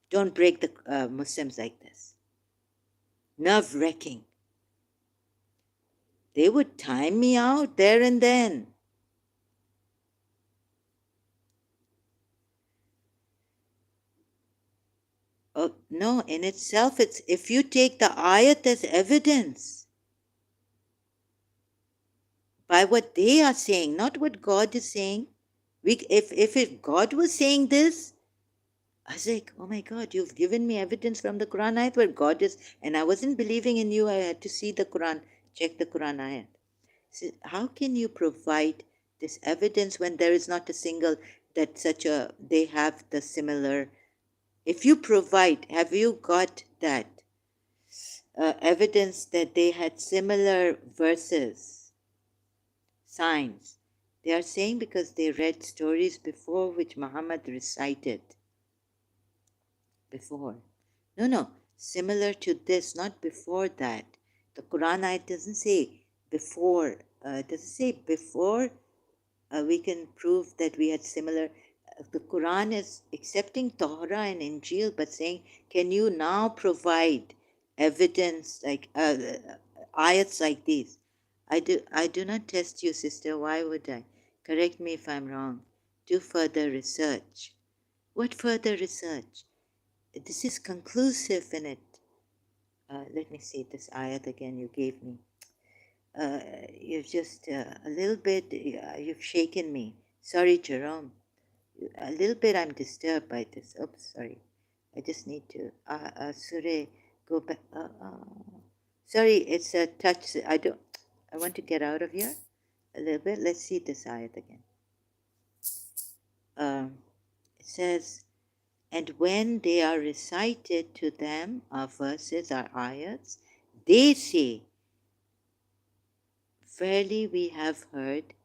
A: Don't break the Muslims like this. Nerve-wracking. They would time me out there and then. Oh, no, in itself, it's if you take the ayat as evidence by what they are saying, not what God is saying. If God was saying this, I was like, oh my God, you've given me evidence from the Quran ayat where God is, and I wasn't believing in you. I had to see the Quran, check the Quran ayat. So how can you provide this evidence when there is not a single they have the similar? If you provide, have you got that evidence that they had similar verses, signs? They are saying because they read stories before which Muhammad recited before. No, similar to this, not before that. The Quran ayat doesn't say before. Does it say before we can prove that we had similar? The Quran is accepting Torah and Injil, but saying, can you now provide evidence like ayats like these? I do not test you, sister. Why would I? Correct me if I'm wrong. Do further research. What further research? This is conclusive in it. Let me see this ayat again you gave me. You've just a little bit, you've shaken me. Sorry, Jerome. A little bit I'm disturbed by this. Oops, sorry. I just need to. Surah, go back. Sorry, it's a touch. I want to get out of here a little bit. Let's see this ayat again. It says, and when they are recited to them, our verses, our ayats, they say, verily we have heard.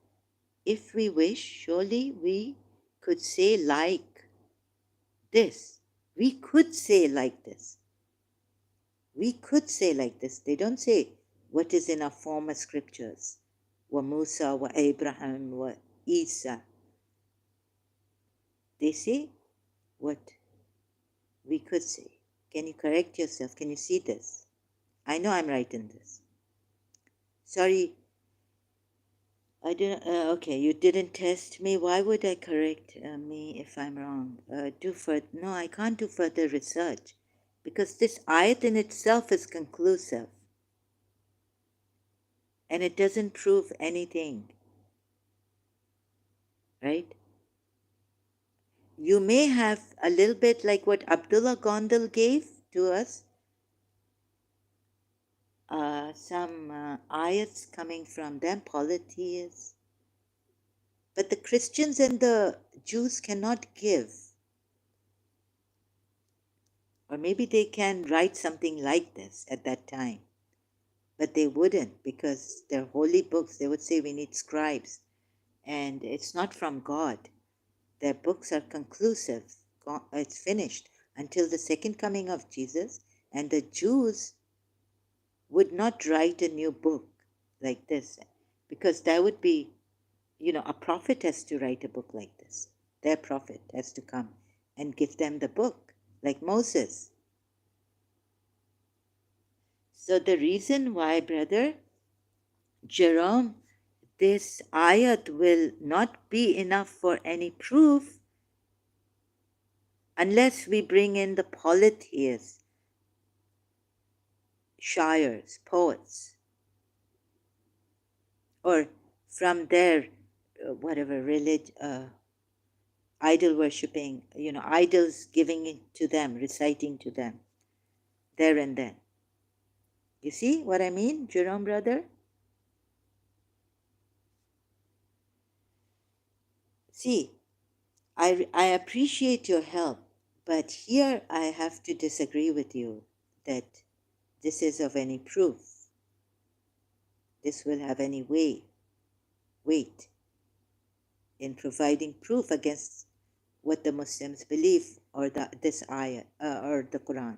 A: If we wish, surely we could say like this. We could say like this. We could say like this. They don't say what is in our former scriptures. Wa Musa, wa Abraham, wa Isa. They say what we could say. Can you correct yourself? Can you see this? I know I'm right in this. Sorry, I didn't. Okay, you didn't test me. Why would I correct me if I'm wrong? No, I can't do further research because this ayat in itself is conclusive and it doesn't prove anything, right? You may have a little bit like what Abdullah Gondal gave to us, some ayats coming from them, polytheists. But the Christians and the Jews cannot give. Or maybe they can write something like this at that time. But they wouldn't because they're holy books. They would say we need scribes. And it's not from God. Their books are conclusive. It's finished until the second coming of Jesus. And the Jews would not write a new book like this because that would be, a prophet has to write a book like this. Their prophet has to come and give them the book, like Moses. So the reason why, brother Jerome, this ayat will not be enough for any proof unless we bring in the polytheists, shires, poets, or from their whatever idol worshipping, idols giving it to them, reciting to them there and then. You see what I mean, Jerome brother? See, I appreciate your help, but here I have to disagree with you that this is of any proof. This will have any weight in providing proof against what the Muslims believe or this ayah or the Quran.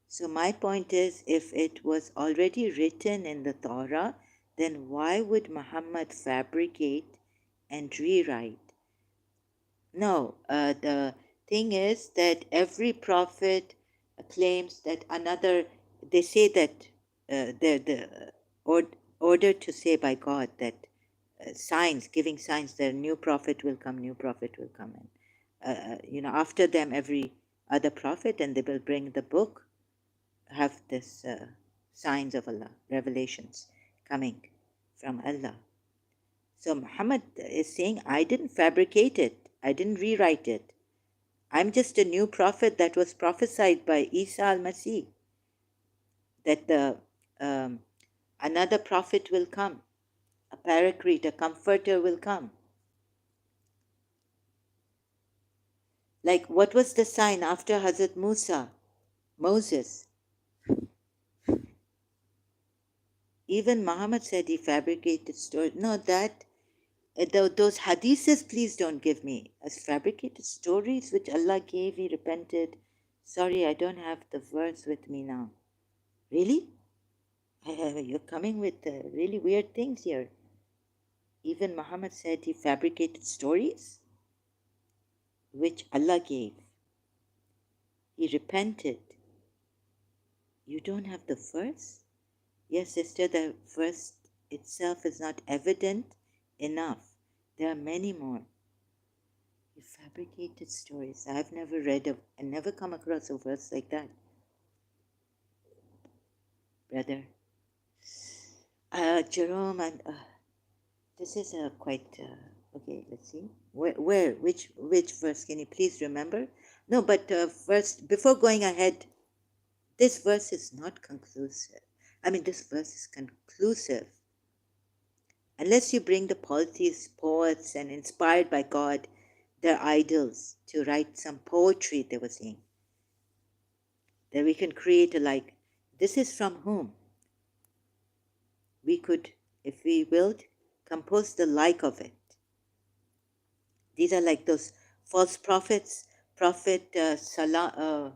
A: So my point is, if it was already written in the Torah, then why would Muhammad fabricate and rewrite? No, the thing is that every prophet claims that another, they say that the order to say by God that signs, giving signs that a new prophet will come, and after them every other prophet, and they will bring the book, have this signs of Allah, revelations coming from Allah. So Muhammad is saying, I didn't fabricate it, I didn't rewrite it. I'm just a new prophet that was prophesied by Isa al-Masih, that another prophet will come, a paraclete, a comforter will come. Like, what was the sign after Hazrat Moses? Even Muhammad said he fabricated stories. No, those hadiths, please don't give me as fabricated stories which Allah gave, he repented. Sorry, I don't have the verse with me now. Really? You're coming with really weird things here. Even Muhammad said he fabricated stories which Allah gave. He repented. You don't have the verse? Yes, sister, the verse itself is not evident enough. There are many more. You fabricated stories. I've never I never come across a verse like that, brother. Jerome, and this is quite okay. Let's see. Which verse? Can you please remember? No, but first, before going ahead, this verse is not conclusive. I mean, this verse is conclusive. Unless you bring the poets, and inspired by God, their idols, to write some poetry, they were saying, that we can create like, this is from whom? We could, if we willed, compose the like of it. These are like those false prophets, Prophet Musaylama.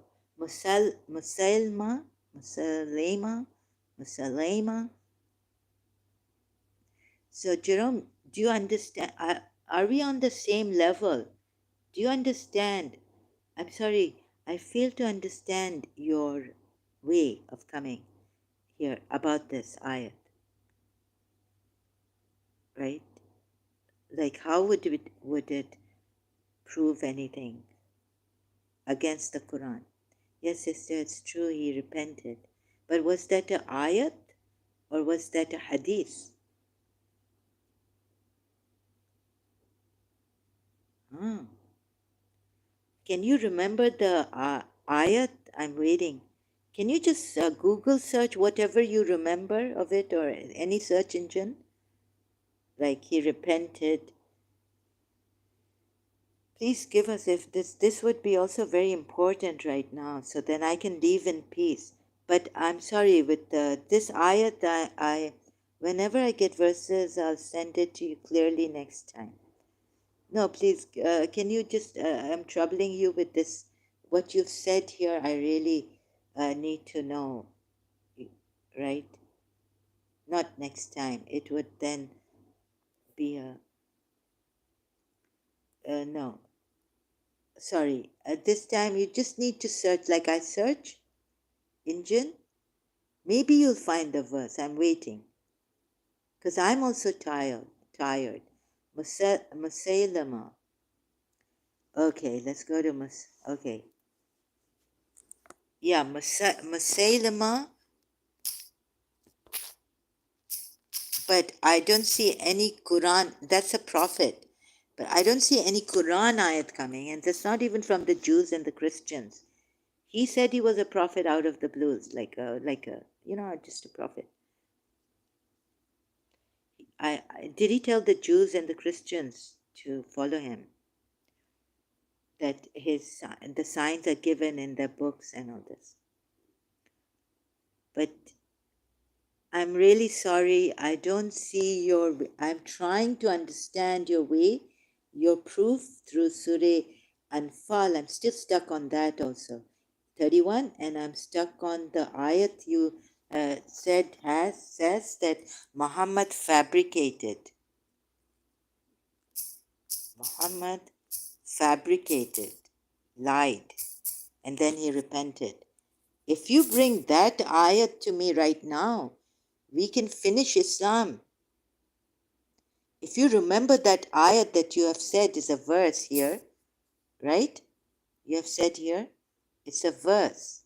A: So Jerome, do you understand? Are we on the same level? Do you understand? I'm sorry, I fail to understand your way of coming here about this ayat. Right? Like, how would it prove anything against the Quran? Yes, sister, it's true, he repented. But was that a ayat or was that a hadith? Can you remember the ayat? I'm waiting. Can you just Google search whatever you remember of it, or any search engine? Like, he repented. Please give us, if this would be also very important right now, so then I can leave in peace. But I'm sorry, with this ayat, I whenever I get verses, I'll send it to you clearly next time. No, please, can you just, I'm troubling you with this, what you've said here, I really need to know, right? Not next time. It would then be no. Sorry, this time you just need to search, like I search, engine. Maybe you'll find the verse. I'm waiting. Because I'm also tired. Musaylama. Okay, let's go to okay. Yeah, Musaylama, but I don't see any Quran. That's a prophet. But I don't see any Quran ayat coming, and that's not even from the Jews and the Christians. He said he was a prophet out of the blues, just a prophet. Did he tell the Jews and the Christians to follow him? That the signs are given in their books and all this. But I'm really sorry. I don't see I'm trying to understand your way, your proof through Surah Anfal. I'm still stuck on that also. 31, and I'm stuck on the ayat you says that Muhammad fabricated. Muhammad fabricated, lied, and then he repented. If you bring that ayat to me right now, we can finish Islam. If you remember that ayat that you have said is a verse here, right? You have said here, it's a verse.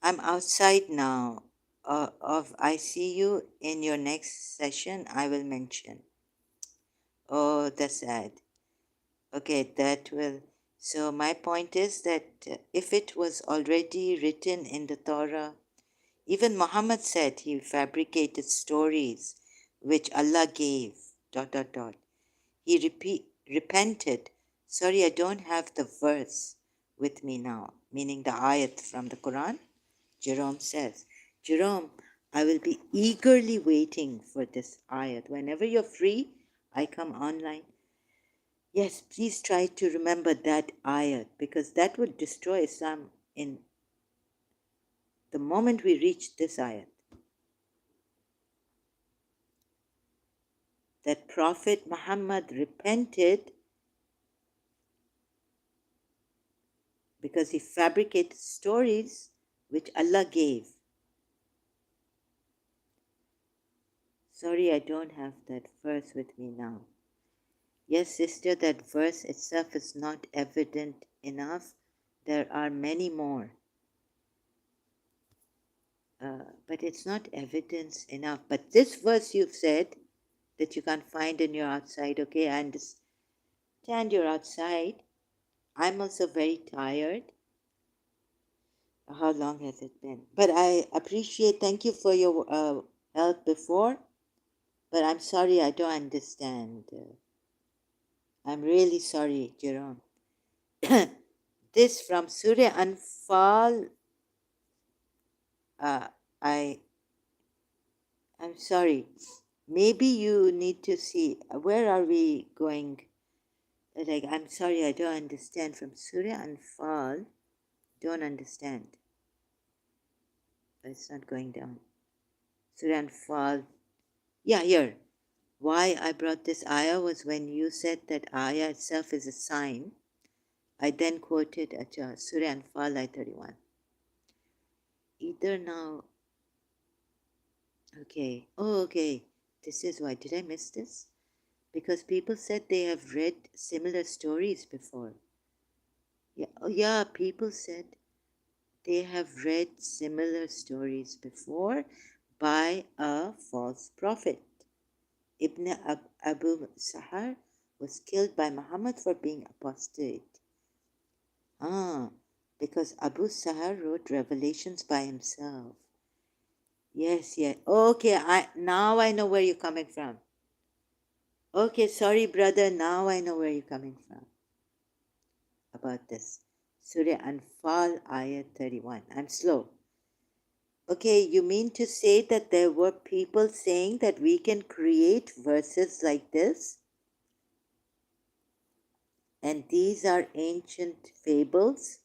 A: I'm outside now. I see you in your next session. I will mention. Oh, that's sad. Okay, that will. So my point is that if it was already written in the Torah, even Muhammad said he fabricated stories which Allah gave. Dot dot dot. He repented. Sorry, I don't have the verse with me now, meaning the ayat from the Quran. Jerome says, Jerome, I will be eagerly waiting for this ayat. Whenever you're free, I come online. Yes, please try to remember that ayat because that would destroy Islam in the moment we reach this ayat. That Prophet Muhammad repented because he fabricated stories which Allah gave. Sorry, I don't have that verse with me now. Yes, sister, that verse itself is not evident enough. There are many more. But it's not evidence enough. But this verse you've said that you can't find in your outside, okay, I understand you're outside. I'm also very tired. How long has it been? But I appreciate, thank you for your help before. But I'm sorry, I don't understand. I'm really sorry, Jerome. This from Surah Anfal. Uh, I I'm sorry. Maybe you need to see where are we going. Like I'm sorry, I don't understand from Surah Anfal. Don't understand. It's not going down. Surah Anfal. Yeah, here. Why I brought this ayah was when you said that ayah itself is a sign. I then quoted Surah Anfal ayah 31. Either now. Okay. Oh, okay. This is why. Did I miss this? Because people said they have read similar stories before. Yeah, oh, yeah, people said they have read similar stories before by a false prophet. Ibn Abu Sahar was killed by Muhammad for being apostate. Because Abu Sahar wrote revelations by himself. Yes, yeah. Okay, now I know where you're coming from. Okay, sorry, brother. Now I know where you're coming from about this. Surah Anfal, ayah 31. I'm slow. Okay, you mean to say that there were people saying that we can create verses like this? And these are ancient fables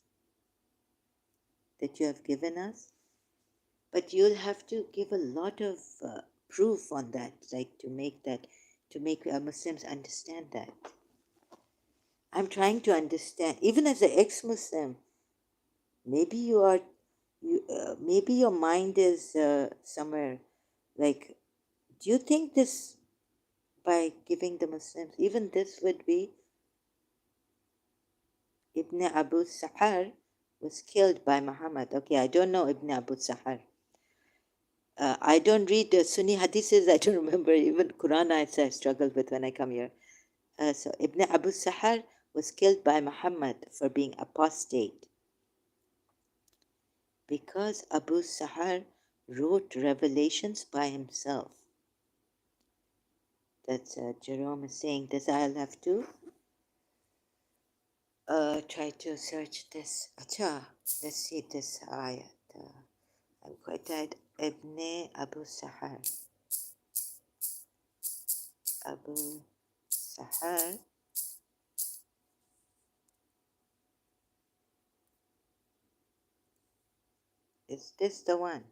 A: that you have given us? But you'll have to give a lot of proof on that, like to make Muslims understand that. I'm trying to understand, even as an ex-Muslim, maybe maybe your mind is somewhere like, do you think this by giving the Muslims. Even this would be Ibn Abu Sahar was killed by Muhammad. Okay, I don't know Ibn Abu Sahar. I don't read Sunni hadiths. I don't remember even Quran ayats I struggled with when I come here. So Ibn Abu Sahar was killed by Muhammad for being apostate because Abu Sahar wrote revelations by himself. That's Jerome is saying this. I'll have to try to search this. Acha, let's see this ayat. I'm quite tired. Ibn Abu Sahar. Abu Sahar. Is this the one?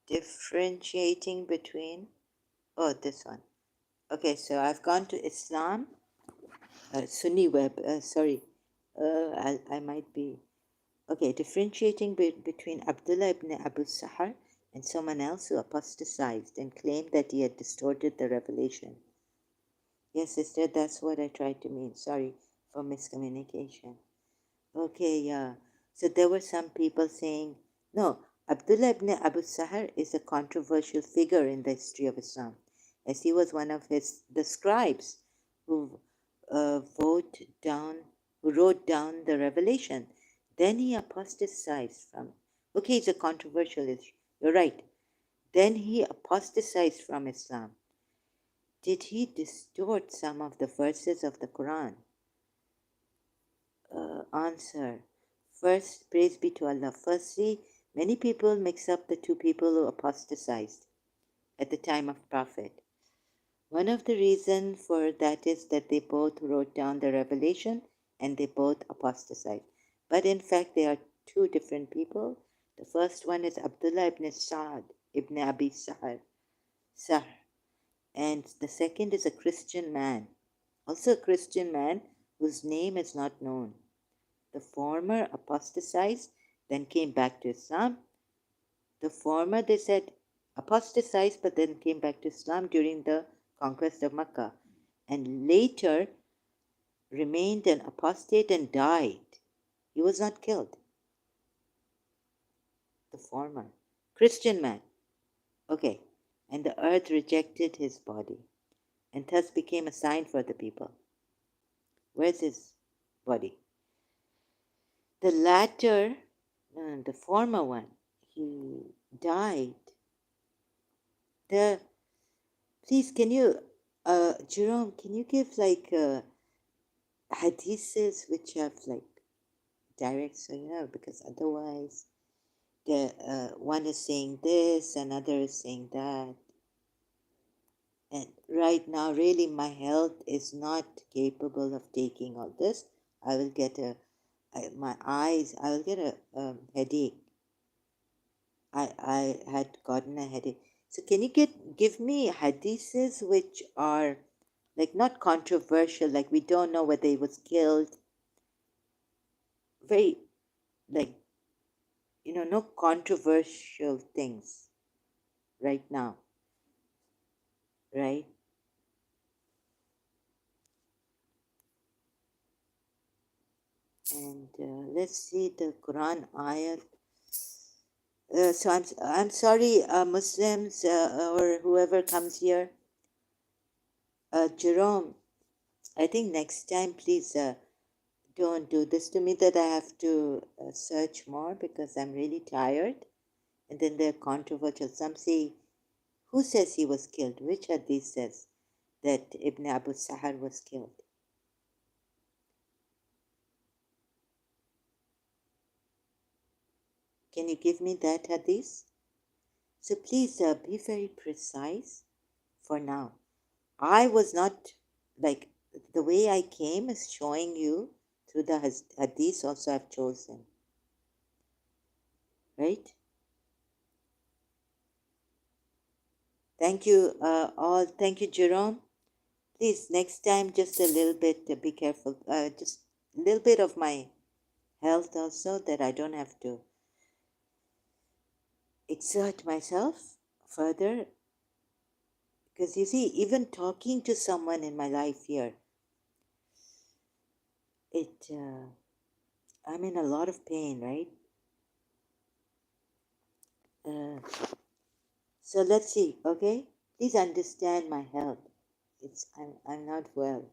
A: Differentiating between. Oh, this one. Okay, so I've gone to Islam. Sunni web. Sorry. I might be. Okay, differentiating between Abdullah ibn Abu Sahar and someone else who apostatized and claimed that he had distorted the revelation. Yes, sister, that's what I tried to mean. Sorry for miscommunication. Okay, yeah. So there were some people saying, no, Abdullah ibn Abu Sahar is a controversial figure in the history of Islam, as he was one of the scribes who who wrote down the revelation. Then he apostatized from. Okay, it's a controversial issue. You're right. Then he apostatized from Islam. Did he distort some of the verses of the Quran? Answer. First, praise be to Allah. Firstly, many people mix up the two people who apostatized at the time of Prophet. One of the reasons for that is that they both wrote down the revelation and they both apostatized. But in fact, they are two different people. The first one is Abdullah ibn Sa'd ibn Abi Sahr, and the second is a Christian man, also a Christian man whose name is not known. The former apostatized, then came back to Islam. The former, they said, apostatized but then came back to Islam during the conquest of Mecca, and later remained an apostate and died. He was not killed. The former. Christian man. Okay. And the earth rejected his body and thus became a sign for the people. Where's his body? The latter, the former one, he died. Please, can you, Jerome, can you give like hadiths which have like direct, so because otherwise the one is saying this, another is saying that. And right now, really, my health is not capable of taking all this. I will get I will get a headache. I had gotten a headache. So can you give me hadiths which are like not controversial, like we don't know whether he was killed. Very like no controversial things right now, right? And let's see the Quran ayat. So I'm sorry, Muslims or whoever comes here. Jerome, I think next time, please don't do this to me that I have to search more because I'm really tired. And then they're controversial. Some say, who says he was killed? Which hadith says that Ibn Abu Sahar was killed? Can you give me that hadith? So please be very precise for now. I was not like the way I came is showing you through the hadith also I've chosen. Right? Thank you all. Thank you, Jerome. Please, next time, just a little bit, be careful. Just a little bit of my health also that I don't have to exert myself further, because you see, even talking to someone in my life here, I'm in a lot of pain, right? Uh, so let's see, okay? Please understand my health. I'm not well.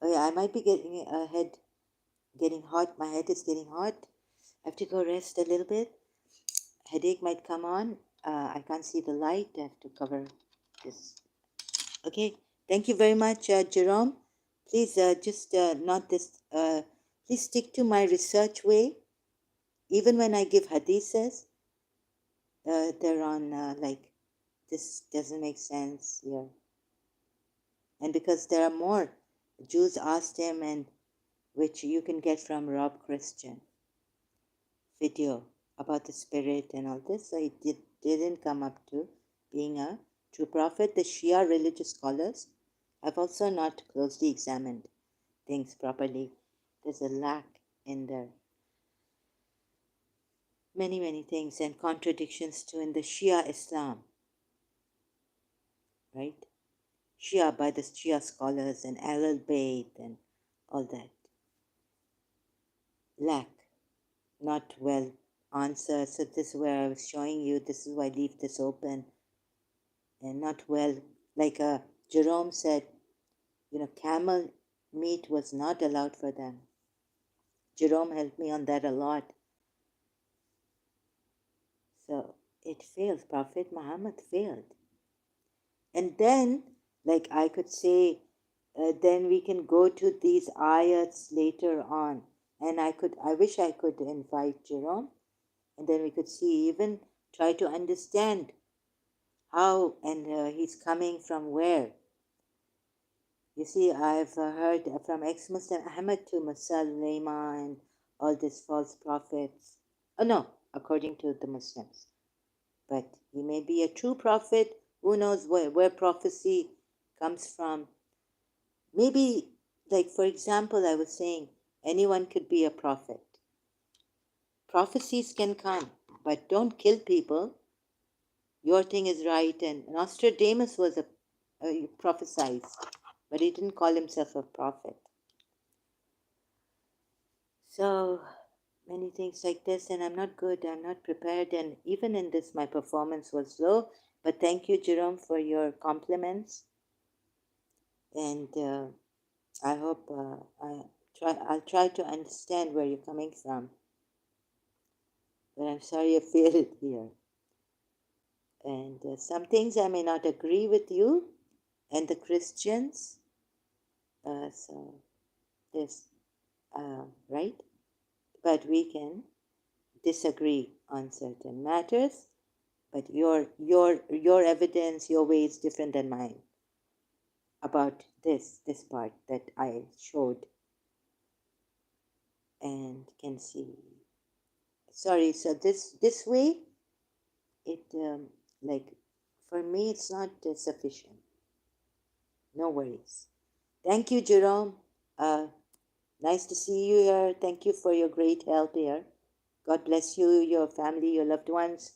A: Oh yeah, I might be getting a head getting hot. My head is getting hot. I have to go rest a little bit. Headache might come on. I can't see the light. I have to cover this. Okay. Thank you very much, Jerome. Please just not this. Please stick to my research way. Even when I give hadiths, they're on like this doesn't make sense here. And because there are more, Jews asked him, and which you can get from Rob Christian video about the spirit and all this. So he didn't come up to being a true prophet. The Shia religious scholars have also not closely examined things properly. There's a lack in there. Many things and contradictions too in the Shia Islam, right? Shia by the Shia scholars and Al Bayt and all that. Lack, not well answered. So this is where I was showing you, this is why I leave this open. And not well, like Jerome said, camel meat was not allowed for them. Jerome helped me on that a lot. So it failed. Prophet Muhammad failed. And then, like I could say, then we can go to these ayats later on. And I wish I could invite Jerome. And then we could see, even try to understand how, and he's coming from where. You see, I've heard from ex-Muslim Ahmed to Musaylima and all these false prophets. Oh no, according to the Muslims. But he may be a true prophet. Who knows where prophecy comes from? Maybe, like for example, I was saying, anyone could be a prophet. Prophecies can come, but don't kill people. Your thing is right. And Nostradamus was a prophesied, but he didn't call himself a prophet. So many things like this, and I'm not good, I'm not prepared, and even in this, my performance was low. But thank you, Jerome, for your compliments, and I hope I'll try to understand where you're coming from. But I'm sorry I failed here, and some things I may not agree with you and the Christians. So this, right? But we can disagree on certain matters, but your evidence, your way is different than mine about this part that I showed and can see. Sorry, so this way, it like for me it's not sufficient. No worries. Thank you, Jerome. Nice to see you here. Thank you for your great help here. God bless you, your family, your loved ones,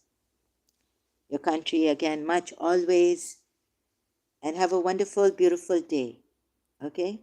A: your country again, much always. And have a wonderful, beautiful day. Okay?